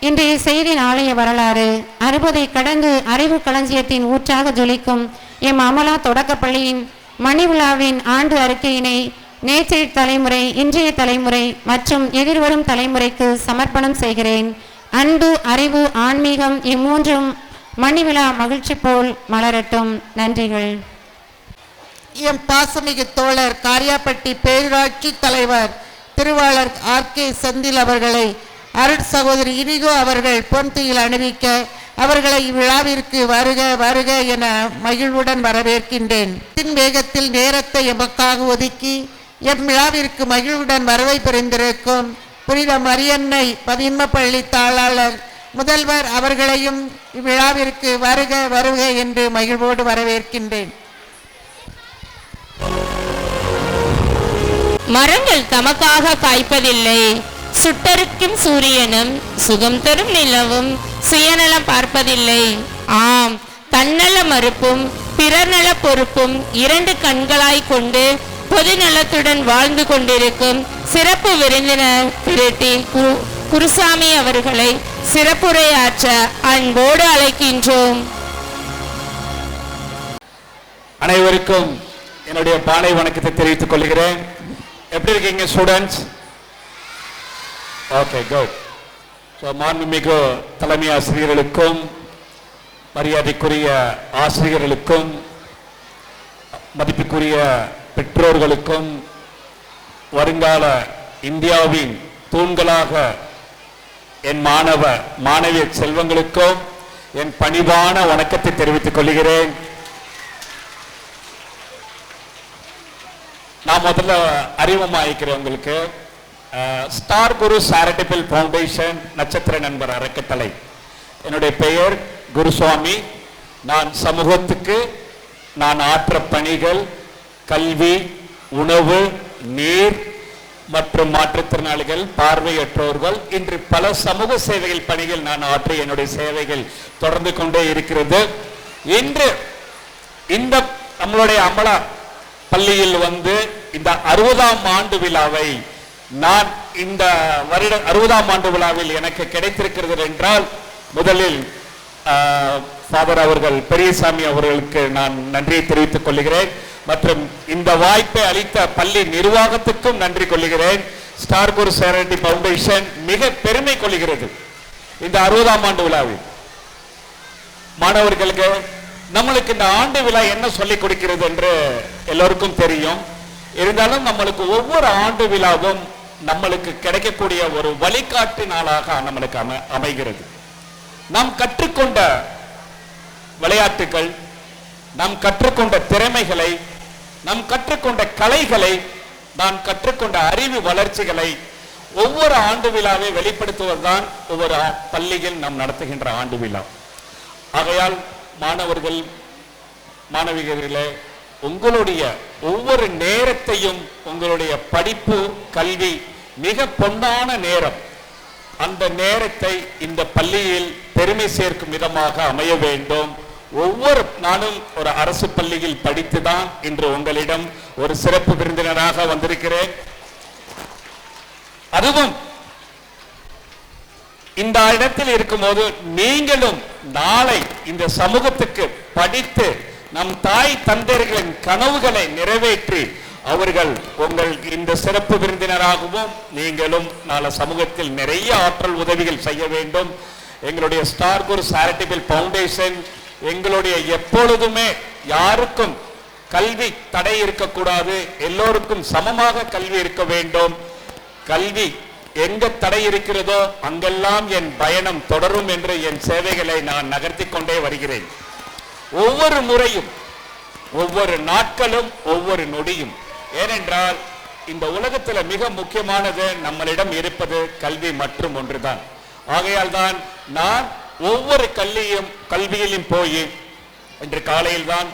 G: இன்றைய செய்தி நாளைய வரலாறு. 60 கடந்து அறிவு களஞ்சியத்தின் ஊற்றாக ஜொலிக்கும் எம் அமலா தொடக்கப்பள்ளியின் மணி விழாவின் ஆண்டு அறிக்கையினை நேற்றைய தலைமுறை, இன்றைய தலைமுறை மற்றும் எதிர்வரும் தலைமுறைக்கு சமர்ப்பணம் செய்கிறேன். அன்பு, அறிவு, ஆன்மீகம் இம்மூன்றும் மணி விழா மகிழ்ச்சி போல் மலரட்டும். நன்றிகள்.
H: எம் பாசமிகு தோழர் காரியாப்பட்டி பேரூராட்சி தலைவர் திருவாளர் ஆர்.கே. செந்தில் அவர்களை அருட் சகோதரி இனிகோ அவர்கள் பொன்தியில் அணிவிக்க அவர்களை இவ்விழாவிற்கு வருக வருக என மகிழ்வுடன் வரவேற்கின்றேன். வேகத்தில் நேரத்தை எமக்காக ஒதுக்கி எம் விழாவிற்கு மகிழ்வுடன் வரவை புரிந்திருக்கும் புனித மரியன்னை பதின்மப்பள்ளி தாளாளர் முதல்வர் அவர்களையும் இவ்விழாவிற்கு வருக வருக என்று மகிழ்வோடு வரவேற்கின்றேன்.
F: மரங்கள் தமக்காக காய்ப்பதில்லை, சுட்டரிக்கும் சூரியனும் சுகம் தரும் நிலவும் சுயநலம் பார்ப்பதில்லை. ஆம், தன்னல மறுப்பும் பிறர் நல பொறுப்பும் 2 கண்களாய் கொண்டு பொது நலத்துடன் வாழ்ந்து கொண்டிருக்கும் சிறப்பு விருந்தினர் திரு டி. குருசாமி அவர்களை சிறப்புரையாற்ற அன்போடு அழைக்கின்றோம்.
I: அனைவருக்கும் என்னுடைய பானை வணக்கத்தை தெரிவித்துக் கொள்கிறேன். எப்படி இருக்கீங்க ஸ்டூடெண்ட்ஸ்? Okay, good. ஸோ மாண்புமிகு தலைமை ஆசிரியர்களுக்கும் மரியாதைக்குரிய ஆசிரியர்களுக்கும் மதிப்புக்குரிய பெற்றோர்களுக்கும் வருங்கால இந்தியாவின் தூண்களாக என் மாணவிய செல்வங்களுக்கும் என் பணிவான வணக்கத்தை தெரிவித்துக் கொள்கிறேன். நான் முதல்ல அறிமுகமாக்கிறேன் உங்களுக்கு. ஸ்டார் குரு சேரிட்டபிள் ஃபவுண்டேஷன் நட்சத்திர நண்பர் அறக்கட்டளை. என்னுடைய பெயர் குருசுவாமி. நான் சமூகத்துக்கு நான் ஆற்ற பணிகள் கல்வி, உணவு, நீர் மற்றும் மாற்றுத்திறனாளிகள், பார்வையற்றோர்கள், இன்று பல சமூக சேவைகள் பணிகள் நான் ஆற்றி என்னுடைய சேவைகள் தொடர்ந்து கொண்டே இருக்கிறது. இன்று இந்த நம்மளுடைய அமலா பள்ளியில் இந்த 60ஆம் ஆண்டு விழாவை நான் இந்த வருட 60ஆம் ஆண்டு விழாவில் எனக்கு கிடைத்திருக்கிறது என்றால் முதலில் ஃபாதர் அவர்கள் பெரியசாமி அவர்களுக்கு நான் நன்றியை தெரிவித்துக் கொள்கிறேன். மற்றும் இந்த வாய்ப்பை அளித்த பள்ளி நிர்வாகத்துக்கும் நன்றி கொள்கிறேன். ஸ்டார் குரு சேரிட்டி ஃபவுண்டேஷன் மிக பெருமை கொள்கிறது இந்த 60ஆம் ஆண்டு விழாவில். மாணவர்களுக்கு நம்மளுக்கு இந்த ஆண்டு விழா என்ன சொல்லிக் கொடுக்கிறது என்று எல்லோருக்கும் தெரியும். இருந்தாலும் நம்மளுக்கு ஒவ்வொரு ஆண்டு விழாவும் நம்மளுக்கு கிடைக்கக்கூடிய ஒரு வழிகாட்டு நாளாக நம்மளுக்கு அமைகிறது. நாம் கற்றுக்கொண்ட விளையாட்டுகள், நாம் கற்றுக்கொண்ட திறமைகளை, நாம் கற்றுக்கொண்ட கலைகளை, நாம் கற்றுக்கொண்ட அறிவு வளர்ச்சிகளை ஒவ்வொரு ஆண்டு விழாவை வெளிப்படுத்துவதுதான் ஒவ்வொரு பள்ளியில் நாம் நடத்துகின்ற ஆண்டு விழா. ஆகையால் மாணவர்கள், மாணவிகளே, உங்களுடைய ஒவ்வொரு நேரத்தையும் உங்களுடைய படிப்பு கல்வி மிக பொன்னான நேரம். அந்த நேரத்தை இந்த பள்ளியில் பெருமை சேர்க்கும் விதமாக அமைய வேண்டும். ஒவ்வொரு நானும் ஒரு அரசு பள்ளியில் படித்துதான் இன்று உங்களிடம் ஒரு சிறப்பு விருந்தினராக வந்திருக்கிறேன். அதுவும் இந்த இடத்தில் இருக்கும்போது நீங்களும் நாளை இந்த சமூகத்துக்கு படித்து நம் தாய் தந்தையர்களின் கனவுகளை நிறைவேற்றி அவர்கள் உங்கள் இந்த சிறப்பு விருந்தினராகவும் நீங்களும் நாளை சமூகத்தில் நிறைய ஆற்றல் உதவிகள் செய்ய வேண்டும். எங்களுடைய ஸ்டார் குரு சேரிட்டபிள் ஃபவுண்டேஷன் எங்களுடைய எப்பொழுதுமே யாருக்கும் கல்வி தடை இருக்கக்கூடாது, எல்லோருக்கும் சமமாக கல்வி இருக்க வேண்டும். கல்வி எங்க தடை இருக்கிறதோ அங்கெல்லாம் என் பயணம் தொடரும் என்று என் சேவைகளை நான் நகர்த்தி கொண்டே வருகிறேன். ஒவ்வொரு முறையும், ஒவ்வொரு நாட்களும், ஒவ்வொரு நொடியும். ஏனென்றால் இந்த உலகத்தில் மிக முக்கியமானது நம்மளிடம் இருப்பது கல்வி மற்றும் ஒன்றுதான். ஆகையால் தான் நான் ஒவ்வொரு கல்வியிலும் போய் இன்று காலையில் தான்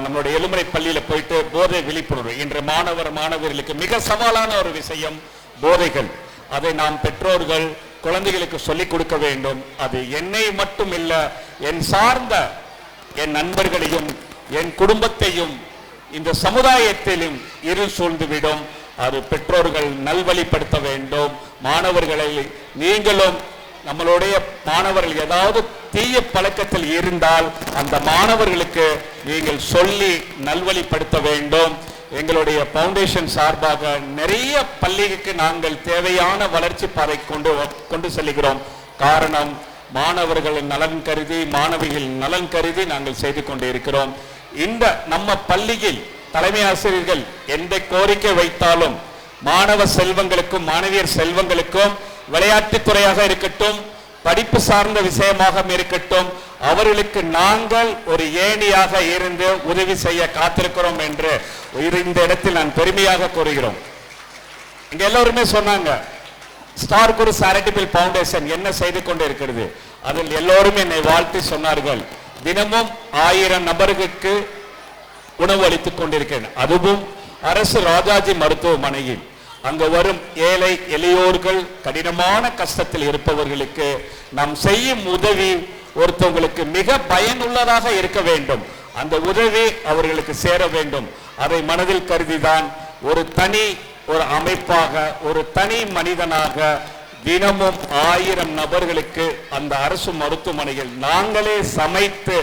I: நம்மளுடைய எலுமலை பள்ளியில போயிட்டு போதை விழிப்புணர்வு. இன்று மாணவர்களுக்கு மிக சவாலான ஒரு விஷயம் போதைகள். அதை நாம் பெற்றோர்கள் குழந்தைகளுக்கு சொல்லிக் கொடுக்க வேண்டும். அது என்னை மட்டும் இல்ல, என் சார்ந்த என் நண்பர்களையும் என் குடும்பத்தையும் இந்த சமுதாயத்திலும் இருள் சூழ்ந்துவிடும். அது பெற்றோர்கள் நல்வழிப்படுத்த வேண்டும். மாணவர்களை நீங்களும் நம்மளுடைய மாணவர்கள் ஏதாவது தீய பழக்கத்தில் இருந்தால் அந்த மாணவர்களுக்கு நீங்கள் சொல்லி நல்வழிப்படுத்த வேண்டும். எங்களுடைய ஃபவுண்டேஷன் சார்பாக நிறைய பள்ளிக்கு நாங்கள் தேவையான வளர்ச்சி பாதை கொண்டு செல்கிறோம். காரணம், மாணவர்களின் நலன் கருதி, மாணவிகள் நலன் கருதி நாங்கள் செய்து கொண்டு இருக்கிறோம். இந்த நம்ம பள்ளியில் தலைமை ஆசிரியர்கள் எந்த கோரிக்கை வைத்தாலும் மாணவ செல்வங்களுக்கும் மாணவியர் செல்வங்களுக்கும் விளையாட்டுத் துறையாக இருக்கட்டும், படிப்பு சார்ந்த விஷயமாக இருக்கட்டும், அவர்களுக்கு நாங்கள் ஒரு ஏணியாக இருந்து உதவி செய்ய காத்திருக்கிறோம் என்று இந்த இடத்தில் நான் பெருமையாக கூறுகிறோம். இங்க எல்லோருமே சொன்னாங்க, ஸ்டார் குரு சேரிட்டபிள் ஃபவுண்டேஷன் என்ன செய்து கொண்டு இருக்கிறது. அதில் எல்லோரும் என்னை வாழ்த்தி சொன்னார்கள். தினமும் 1000 நபர்களுக்கு உணவு அளித்துக் கொண்டிருக்கிறேன். அதுவும் அரசு ராஜாஜி மருத்துவமனையில் அங்கு வரும் ஏழை எளியோர்கள், கடினமான கஷ்டத்தில் இருப்பவர்களுக்கு நாம் செய்யும் உதவி ஒருத்தவங்களுக்கு மிக பயனுள்ளதாக இருக்க வேண்டும். அந்த உதவி அவர்களுக்கு சேர வேண்டும். அதை மனதில் கருதிதான் ஒரு அமைப்பாக, ஒரு தனி மனிதனாக தினமும் 1000 நபர்களுக்கு அந்த அரசு மருத்துவமனையில் நாங்களே சமைத்து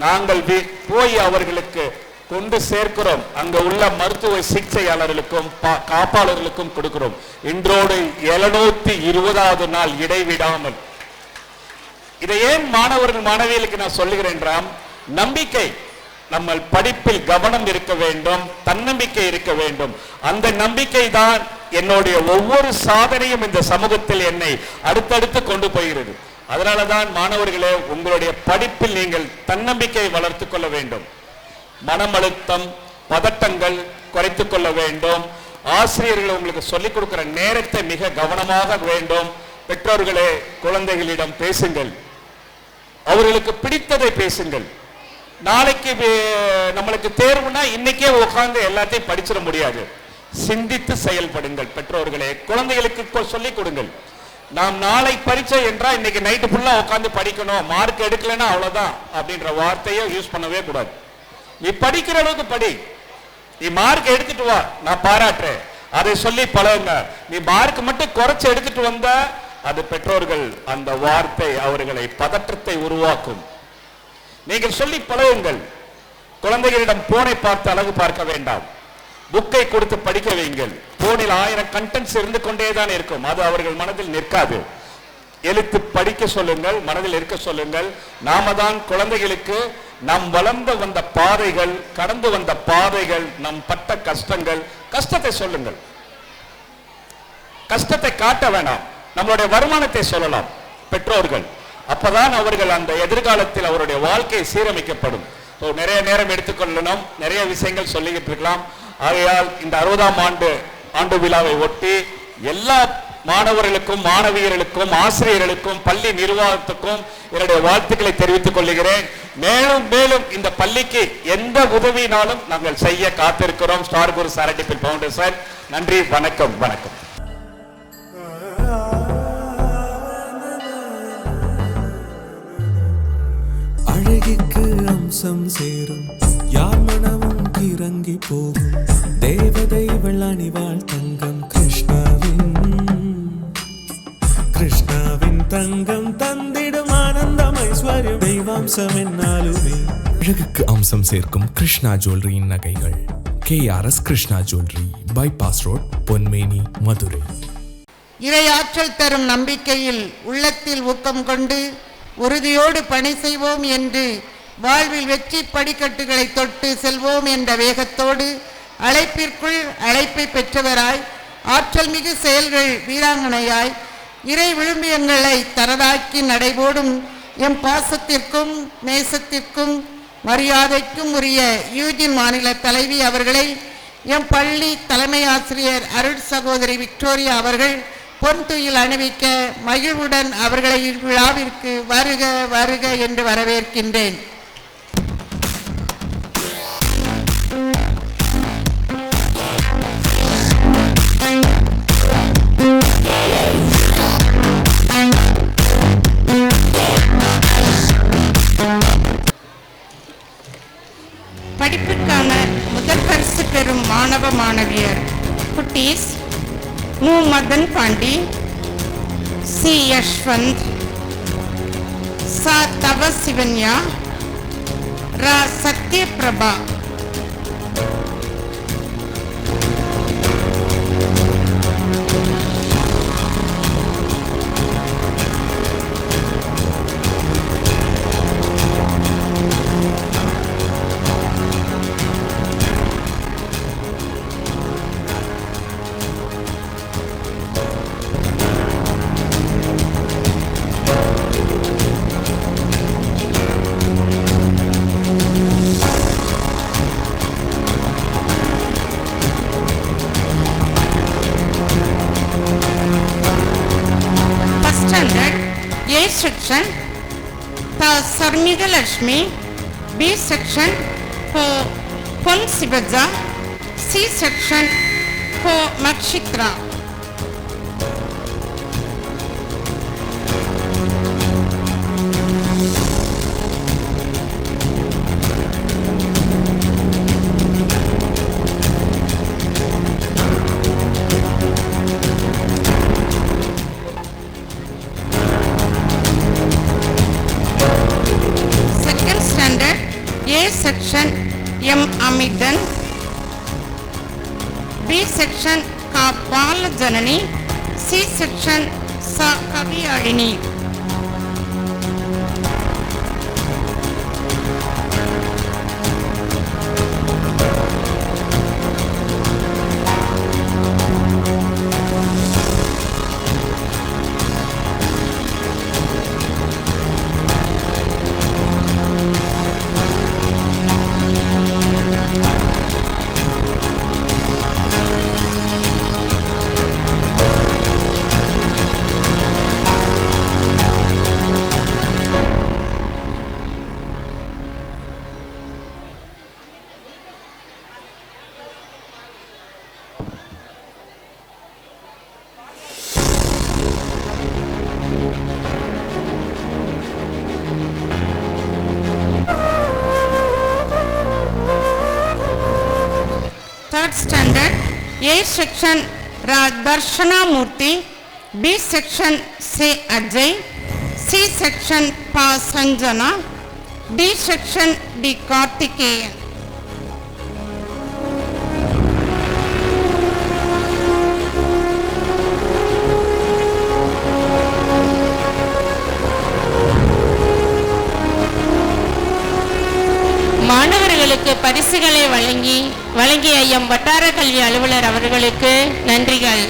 I: நாங்கள் போய் அவர்களுக்கு கொண்டு சேர்க்கிறோம். அங்க உள்ள மருத்துவ சிகிச்சையாளர்களுக்கும் காப்பாளர்களுக்கும் கொடுக்கிறோம். இன்றோடு 720வது நாள் இடைவிடாமல். இதை ஏன் மாணவர்கள் மாணவிகளுக்கு நான் சொல்லுகிறேன் என்றால், நம்பிக்கை, நம்ம படிப்பில் கவனம் இருக்க வேண்டும், தன்னம்பிக்கை இருக்க வேண்டும். அந்த நம்பிக்கை தான் என்னுடைய ஒவ்வொரு சாதனையும் இந்த சமூகத்தில் என்னை அடுத்தடுத்து கொண்டு போகிறது. அதனாலதான் மாணவர்களே, உங்களுடைய படிப்பில் நீங்கள் தன்னம்பிக்கை வளர்த்துக் கொள்ள வேண்டும். மனம் அழுத்தம், பதட்டங்கள் குறைத்துக் கொள்ள வேண்டும். ஆசிரியர்கள் உங்களுக்கு சொல்லிக் கொடுக்கிற நேரத்தை மிக கவனமாக வேண்டும். பெற்றோர்களே, குழந்தைகளிடம் பேசுங்கள், அவர்களுக்கு பிடித்ததை பேசுங்கள். நாளைக்கு நம்மளுக்கு தேர்வுனா இன்னைக்கே உட்கார்ந்து எல்லாத்தையும் படிச்சிட முடியாது. சிந்தித்து செயல்படுங்கள். பெற்றோர்களே, குழந்தைகளுக்கு சொல்லிக் கொடுங்கள். நாம் நாளை பரீட்சை என்றால் இன்னைக்கு நைட்டு ஃபுல்லா உட்காந்து படிக்கணும், மார்க் எடுக்கலன்னா அவ்வளவுதான் அப்படின்ற வார்த்தையை யூஸ் பண்ணவே கூடாது. நீ படிக்கிற அளவுக்கு படி, நீ மார்க் எடுத்துட்டு வா, நான் பாராட்டுறேன், அதை சொல்லி பழகுங்க. நீ மார்க் மட்டும் குறைச்சு எடுத்துட்டு வந்தா அது பெற்றோர்கள் அந்த வார்த்தை அவர்களை பதற்றத்தை உருவாக்கும். நீங்கள் சொல்லி பழகுங்கள். குழந்தைகளிடம் போனை பார்த்து அழகு பார்க்க வேண்டாம். புக்கை கொடுத்து படிக்க வைங்கள். போனில் 1000 கண்டென்ட்ஸ் இருந்து கொண்டேதான் இருக்கும், அது அவர்கள் மனதில் நிற்காது. எழுத்து படிக்க சொல்லுங்கள், மனதில் இருக்க சொல்லுங்கள். நாம தான் குழந்தைகளுக்கு நாம் வளர்ந்து வந்த பாதைகள், கடந்து வந்த பாதைகள், நம் பட்ட கஷ்டங்கள், கஷ்டத்தை சொல்லுங்கள். கஷ்டத்தை காட்ட வேண்டாம். நம்மளுடைய வருமானத்தை சொல்லலாம் பெற்றோர்கள். அப்பதான் அவர்கள் அந்த எதிர்காலத்தில் அவருடைய வாழ்க்கை சீரமைக்கப்படும். நிறைய நேரம் எடுத்துக்கொள்ளணும், நிறைய விஷயங்கள் சொல்லிக்கிட்டு இருக்கலாம். ஆகையால் இந்த 60ஆம் ஆண்டு விழாவை ஒட்டி எல்லா மாணவர்களுக்கும், மாணவியர்களுக்கும், ஆசிரியர்களுக்கும், பள்ளி நிர்வாகத்துக்கும் என்னுடைய வாழ்த்துக்களை தெரிவித்துக் கொள்கிறேன். மேலும் மேலும் இந்த பள்ளிக்கு எந்த உதவினாலும் நாங்கள் செய்ய காத்திருக்கிறோம். ஸ்டார் குரு சேரிட்டபிள் ஃபவுண்டேஷன். நன்றி, வணக்கம். வணக்கம்.
J: அழகிற்கு அம்சம் சேரும், யார் மனமும் கிறங்கி போகும், தேவதை வெள்ளணிவாள் தங்கம் கிருஷ்ணாவின் தங்கம் தந்திடும் ஆனந்தம் ஐஸ்வர்யம் தெய்வாம்சம் என்னாலுமே.
K: அழகுக்கு அம்சம் சேர்க்கும் கிருஷ்ணா ஜுவல்லரியின் நகைகள். KRS Krishna jewellery, bypass road, Ponmeni, Madurai.
H: இறையாற்றல் தரும் நம்பிக்கையில் உள்ளத்தில் ஊக்கம் கொண்டு உறுதியோடு பணி செய்வோம் என்று வாழ்வில் வெற்றி படிக்கட்டுகளை தொட்டு செல்வோம் என்ற வேகத்தோடு அழைப்பிற்குள் அழைப்பை பெற்றவராய், ஆற்றல் மிகு செயல்கள் வீராங்கனையாய், இறை விழுமியங்களை தரதாக்கி நடைபோடும் எம் பாசத்திற்கும் நேசத்திற்கும் மரியாதைக்கும் உரிய யூஜின் மாநில தலைவி அவர்களை எம் பள்ளி தலைமை ஆசிரியர் அருள் சகோதரி விக்டோரியா அவர்கள் பொன் துயில் அணிவிக்க மகிழ்வுடன் அவர்களை விழாவிற்கு வருக வருக என்று வரவேற்கின்றேன். படிப்புக்கான முதல் பரிசு பெறும் மாணவ மாணவியர் குட்டீஸ் மு மதன் பாண்டி, சி யஷ்வந்த், ச தவ சிவன்யா, ரா Sathyaprabha. section for Sarmida Lakshmi, B section for Pon Sibaja, C section for Makshitra. A section M. Amidan, B section Ka Balajanani, C section Sa Kaviyalini. Third standard, A section Darshana Murthy, B section Se Ajay, C section Pa Sanjana, D section D Kartikeyan.
F: மாணவர்களுக்கு பரிசுகளை வழங்கிய M வட்டார கல்வி அலுவலர் அவர்களுக்கு நன்றிகள்.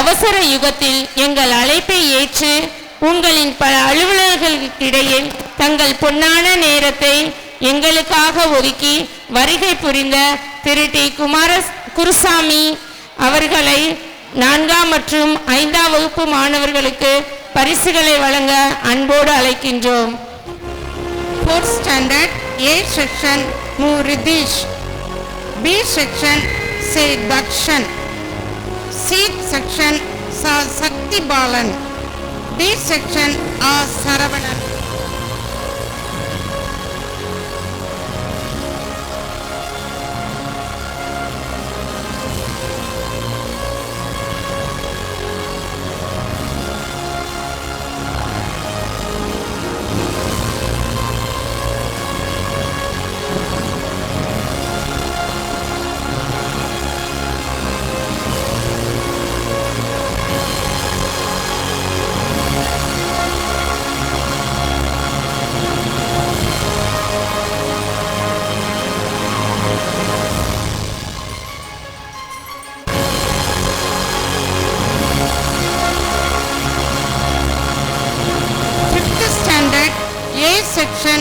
F: அவசர யுகத்தில் எங்கள் அழைப்பை ஏற்று உங்களின் பல அலுவலர்களுக்கிடையில் தங்கள் பொன்னான நேரத்தை எங்களுக்காக ஒதுக்கி வருகை புரிந்த திரு டி குருசாமி அவர்களை 4ஆம் மற்றும் 5ஆம் வகுப்பு மாணவர்களுக்கு பரிசுகளை வழங்க அன்போடு அழைக்கின்றோம்.
H: 4th standard, A section Mu Ridish, B section Se Dakshan, C section Sa Sakti Balan, D section A Saravanan. section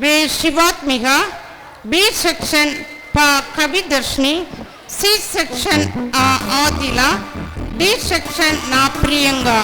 H: V. Shivatmiga, B section Pa Kavidarshni, C section A Adila, D section Na Priyanka.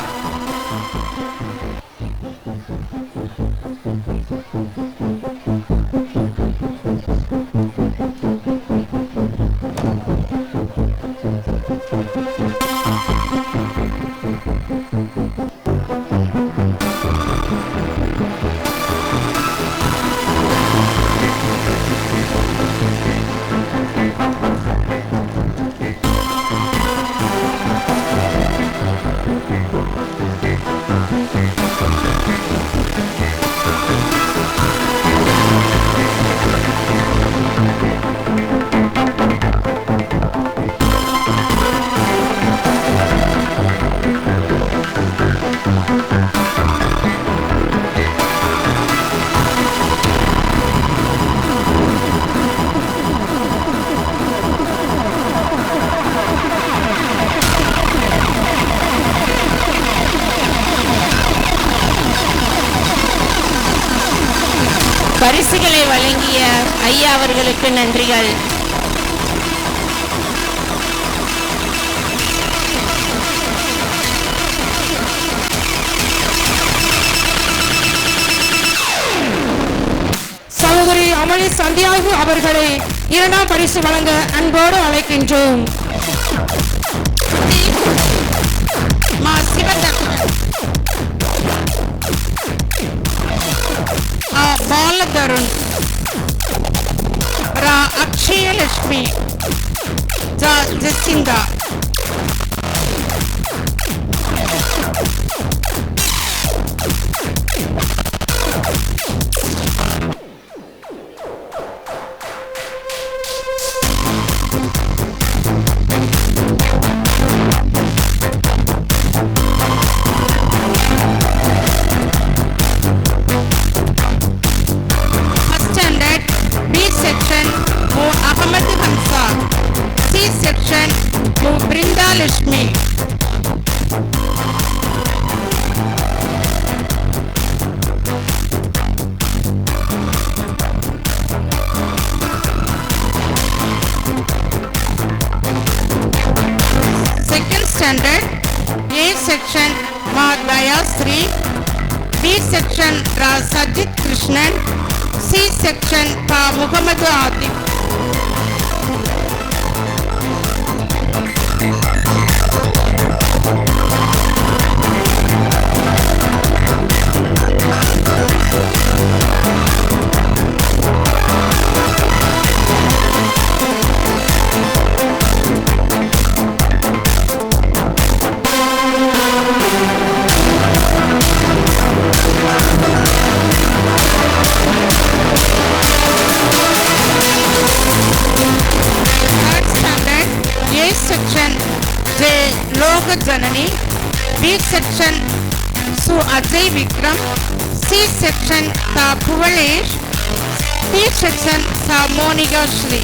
F: பரிசுகளை வழங்கிய ஐயா அவர்களுக்கு நன்றிகள்.
H: அமளி சந்தியாகு அவர்களை இரண்டாம் பரிசு வழங்க அன்போடு அழைக்கின்றோம். பாலதருண், ரா Akshayalakshmi, Jesintha, Lashmi. Second standard, A section Ma Dayasri, B section Ra Sajid Krishnan, C section Pa Muhammad Atif. Janani, B section Su Ajay Vikram, C section Sa Bhuvalesh, D section Sa Monika Shri.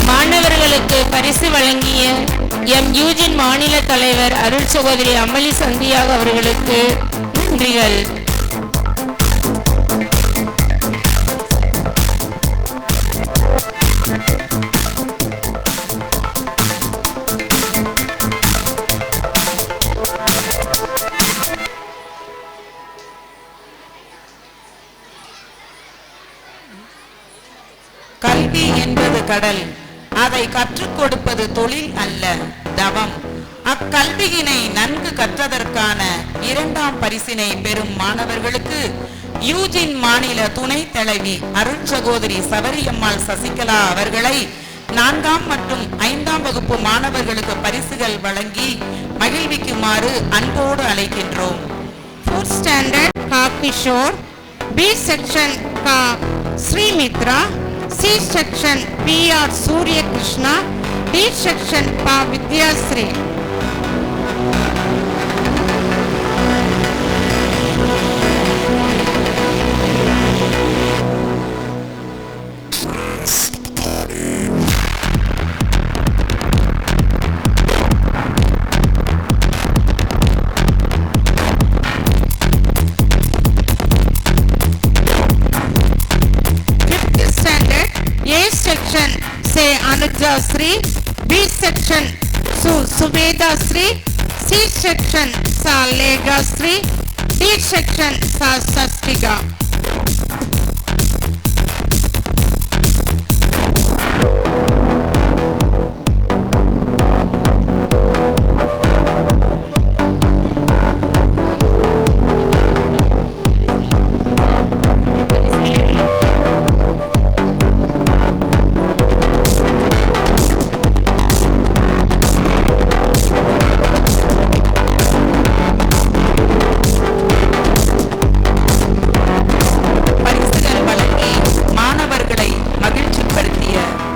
F: மாணவர்களுக்கு பரிசு வழங்கிய M Eugene மாநில தலைவர் அருள் சகோதரி அமளி சந்தியாக அவர்களுக்கு நன்றிகள்.
L: கல்வி என்பது கடல், அதை கற்றுக் கொடுப்பது தொழில் அல்ல, தவம். அக்கல்வியினை நன்கு கற்றதற்கான இரண்டாம் பரிசினை பெறும் மாணவர்களுக்கு யூஜின் மாநில துணை தலைவி அருள் சகோதரி சபரியம்மாள் சசிகலா அவர்களை 4ஆம் மற்றும் 5ஆம் வகுப்பு மாணவர்களுக்கு பரிசுகள் வழங்கி மகிழ்விக்குமாறு அன்போடு அழைக்கின்றோம்.
H: 4th standard Ka Kishore, B section Ka Srimitra, C section P.R. Surya Krishna, D section Pa Vidyasri. Say Anuja Sri, B section Su Subeda Sri, C section Sa Lega Sri, D section Sa Sastiga.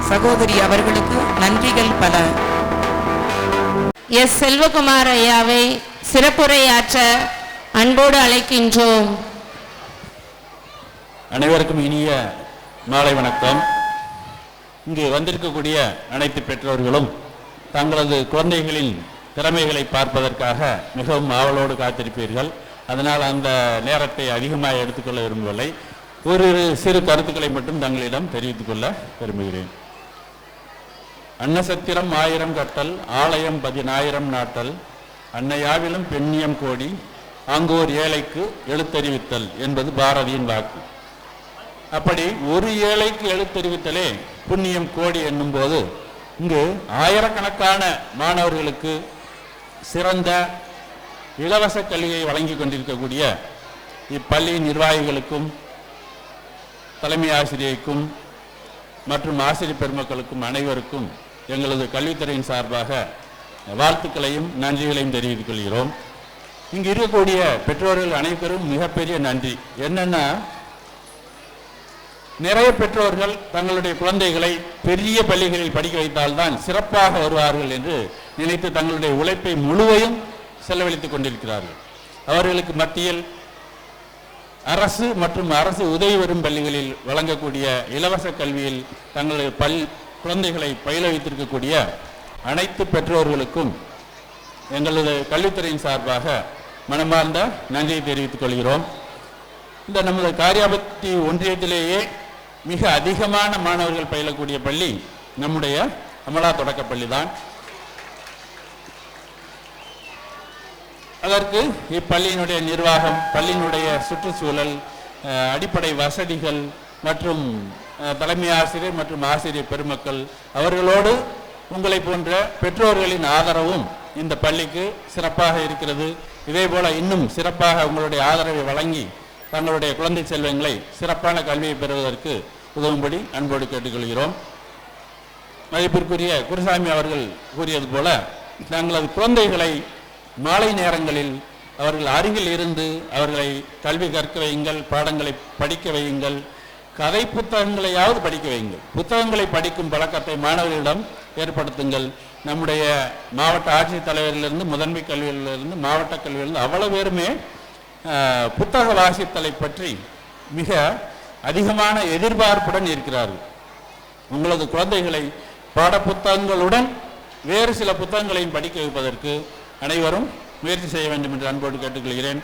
L: சகோதரி அவர்களுக்கு நன்றிகள் பல.
F: S Selvakumar ஐயாவை சிறப்புரையாற்ற அன்போடு அழைக்கின்றோம்.
M: அனைவருக்கும் இனிய மாலை வணக்கம். இங்கு வந்திருக்கக்கூடிய அனைத்து பெற்றோர்களும் தங்களது குழந்தைகளின் திறமைகளை பார்ப்பதற்காக மிகவும் ஆவலோடு காத்திருப்பீர்கள். அதனால் அந்த நேரத்தை அதிகமாக எடுத்துக்கொள்ள விரும்பவில்லை. ஒரு சிறு கருத்துக்களை மட்டும் தங்களிடம் தெரிவித்துக் கொள்ள விரும்புகிறேன். அன்னசத்திரம் 1000 கட்டல், ஆலயம் 10,000 நாட்டல், அன்னையாவிலும் பெண்ணியம் கோடி, அங்கோர் ஏழைக்கு எழுத்தறிவித்தல் என்பது பாரதியின் வாக்கு. அப்படி ஒரு ஏழைக்கு எழுத்தறிவித்தலே புண்ணியம் கோடி என்னும் போது இங்கு ஆயிரக்கணக்கான மாணவர்களுக்கு சிறந்த இலவச கல்வியை வழங்கி கொண்டிருக்கக்கூடிய இப்பள்ளி நிர்வாகிகளுக்கும் தலைமை ஆசிரியருக்கும் மற்றும் ஆசிரியர் பெருமக்களுக்கும் அனைவருக்கும் எங்களது கல்வித்துறையின் சார்பாக வாழ்த்துக்களையும் நன்றிகளையும் தெரிவித்துக் கொள்கிறோம். இங்கு இருக்கக்கூடிய பெற்றோர்கள் அனைவரும் மிகப்பெரிய நன்றி. என்னன்னா, நிறைய பெற்றோர்கள் தங்களுடைய குழந்தைகளை பெரிய பள்ளிகளில் படிக்க வைத்தால்தான் சிறப்பாக வருவார்கள் என்று நினைத்து தங்களுடைய உழைப்பை முழுவதும் செலவழித்துக் கொண்டிருக்கிறார்கள். அவர்களுக்கு மத்தியில் அரசு மற்றும் அரசு உதவி வரும் பள்ளிகளில் வழங்கக்கூடிய இலவச கல்வியில் தங்களுடைய குழந்தைகளை பயில வைத்திருக்கக்கூடிய அனைத்து பெற்றோர்களுக்கும் எங்களது கல்வித்துறையின் சார்பாக மனமார்ந்த நன்றியை தெரிவித்துக் கொள்கிறோம். இந்த நமது காரியாபத்தி ஒன்றியத்திலேயே மிக அதிகமான மாணவர்கள் பயிலக்கூடிய பள்ளி நம்முடைய அமலா தொடக்கப்பள்ளி தான். அதற்கு இப்பள்ளியினுடைய நிர்வாகம், பள்ளியினுடைய சுற்றுச்சூழல், அடிப்படை வசதிகள் மற்றும் தலைமை ஆசிரியர் மற்றும் ஆசிரியர் பெருமக்கள் அவர்களோடு உங்களை போன்ற பெற்றோர்களின் ஆதரவும் இந்த பள்ளிக்கு சிறப்பாக இருக்கிறது. இதே போல இன்னும் சிறப்பாக உங்களுடைய ஆதரவை வழங்கி தங்களுடைய குழந்தை செல்வங்களை சிறப்பான கல்வியை பெறுவதற்கு உதவும்படி அன்போடு கேட்டுக்கொள்கிறோம். மதிப்பிற்குரிய குருசாமி அவர்கள் கூறியது போல தங்களது குழந்தைகளை மாலை நேரங்களில் அவர்கள் அருகில் இருந்து அவர்களை கல்வி கற்க வையுங்கள், பாடங்களை படிக்க வையுங்கள், கதை புத்தகங்களையாவது படிக்க வையுங்கள். புத்தகங்களை படிக்கும் பழக்கத்தை மாணவர்களிடம் ஏற்படுத்துங்கள். நம்முடைய மாவட்ட ஆட்சித்தலைவரிலிருந்து, முதன்மை கல்வியிலிருந்து, மாவட்ட கல்வியிலிருந்து அவ்வளவு பேருமே புத்தக வாசித்தலை பற்றி மிக அதிகமான எதிர்பார்ப்புடன் இருக்கிறார்கள். உங்களது குழந்தைகளை பாடப்புத்தகங்களுடன் வேறு சில புத்தகங்களையும் படிக்க வைப்பதற்கு அனைவரும் முயற்சி செய்ய வேண்டும் என்று அன்போடு கேட்டுக்கொள்கிறேன்.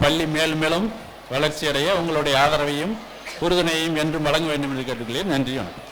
M: பள்ளி மேலும் மேலும் வளர்ச்சியடைய உங்களுடைய ஆதரவையும் உறுதுணையையும் என்றும் வழங்க வேண்டும் என்று கேட்டுக்கொள்கிறேன். நன்றி, வணக்கம்.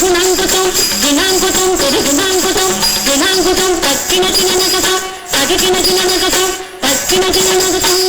N: குணாங்குதம் குணாங்குதம் திரு குணாங்குதம் குணாங்குதம் தக்கின தினநகதம் தகின தினநகதம் தக்கின தினநகதம்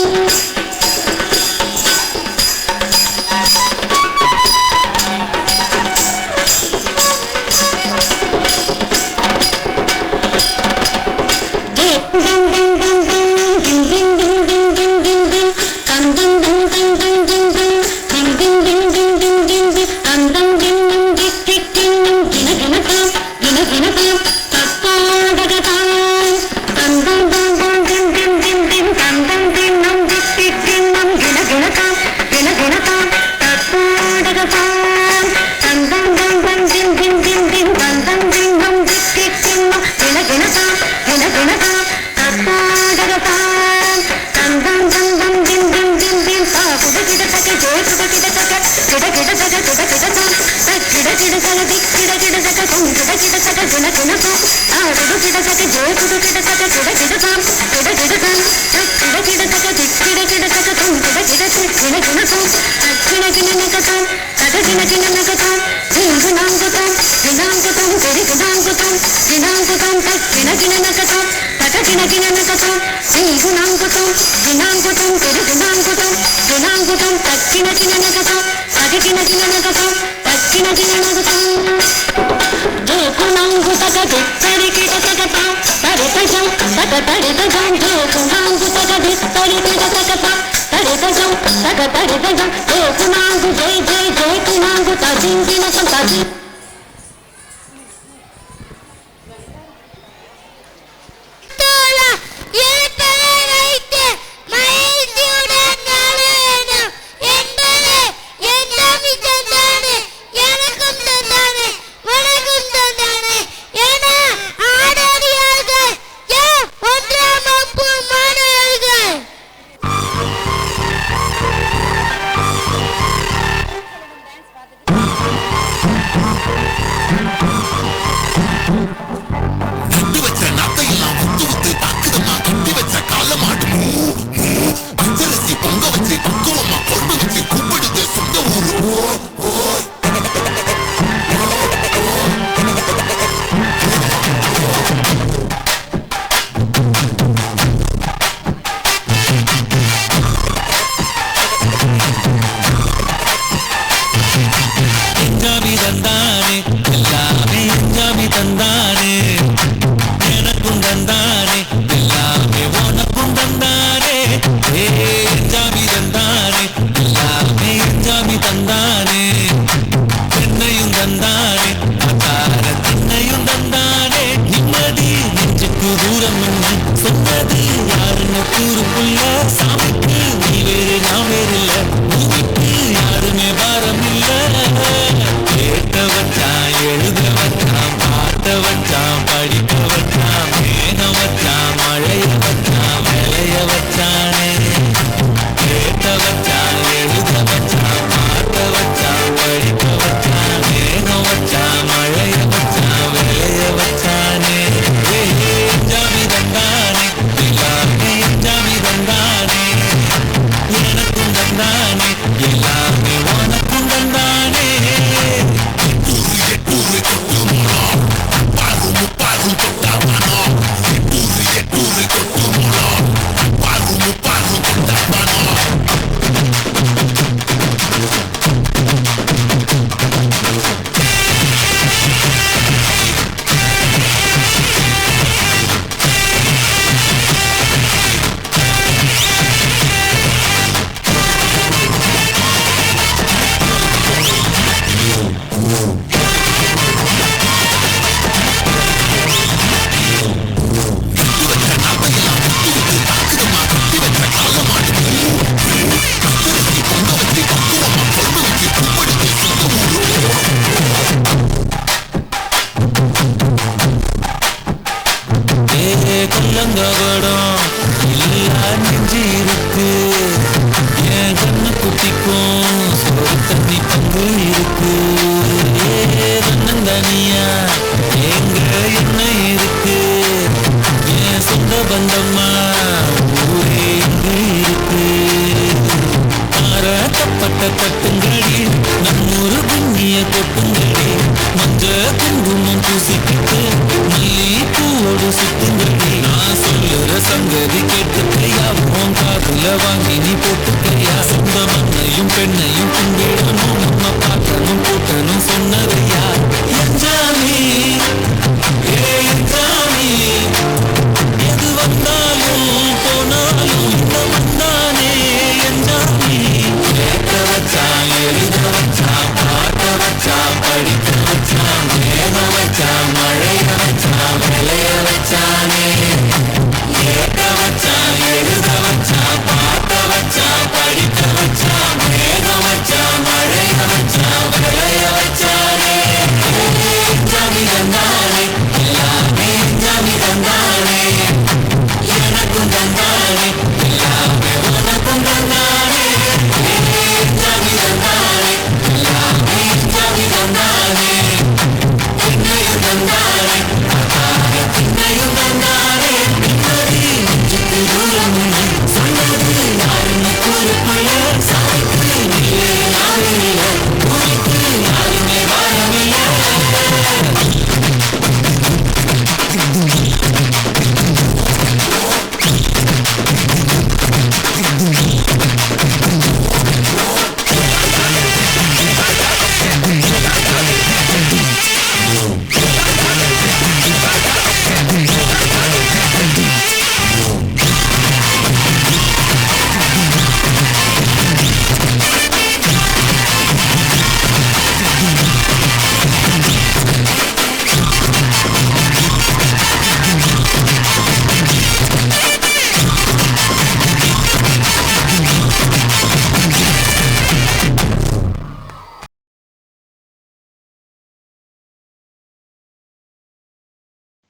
J: தட்டுங்கடி நம்மூரு புண்ணிய கொட்டுங்கடி மஞ்ச பூசிக்கிட்டு மல்லிகைப்பூவோடு சுத்துங்கடி. நான் சொல்லுற சங்கதி கேட்டுக்கையா, உன் காதுல வாங்கி நீ போட்டுக்கையா. சொந்த மண்ணையும் பெண்ணையும் கும்பிடணும், நம்ம பாட்டனும் கூட்டனும் சொன்னதையா. எஞ்சாமி எஞ்சாமி, எது வந்தாலும் போனாலும் இந்த மண்ணானே எஞ்சாமி. கேட்க வச்சான், எழுத வச்சான், பார்க்க வச்சான், படிக்க வச்சான், மேக வச்சான், மழைய வச்சான், விளைய வச்சானே. கேட்க வச்சான், எழுத வச்சான், பார்க்க வச்சான், படிக்க வச்சான், மேக வச்சான், மழைய வச்சான், விளைய வச்சானே. எஞ்சாமி தந்தானே, எல்லாமே எஞ்சாமி தந்தானே. எனக்கும் தந்தானே, எல்லாமே உனக்கும் தந்தானே. எஞ்சாமி தந்தானே, எல்லாமே எஞ்சாமி தந்தானே. என்னையும் தந்தானே, அக்காக திண்ணையும் தந்தானே. நிம்மதி நெஞ்சுக்கு தூரம் இல்லை, சொன்னது யாருன்னு கூறுக்குள்ள. சாய்க்கு நீயே யாரும் இல்லை, பூமிக்கு யாருமே வாழவில்லை.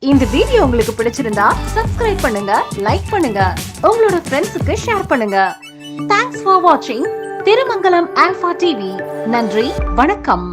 O: இந்த வீடியோ உங்களுக்கு பிடிச்சிருந்தா சப்ஸ்கிரைப் பண்ணுங்க, லைக் பண்ணுங்க, உங்களோட ஃப்ரெண்ட்ஸுக்கு ஷேர் பண்ணுங்க. தேங்க்ஸ் ஃபார் வாட்சிங் திருமங்கலம் ஆல்பா டிவி. நன்றி, வணக்கம்.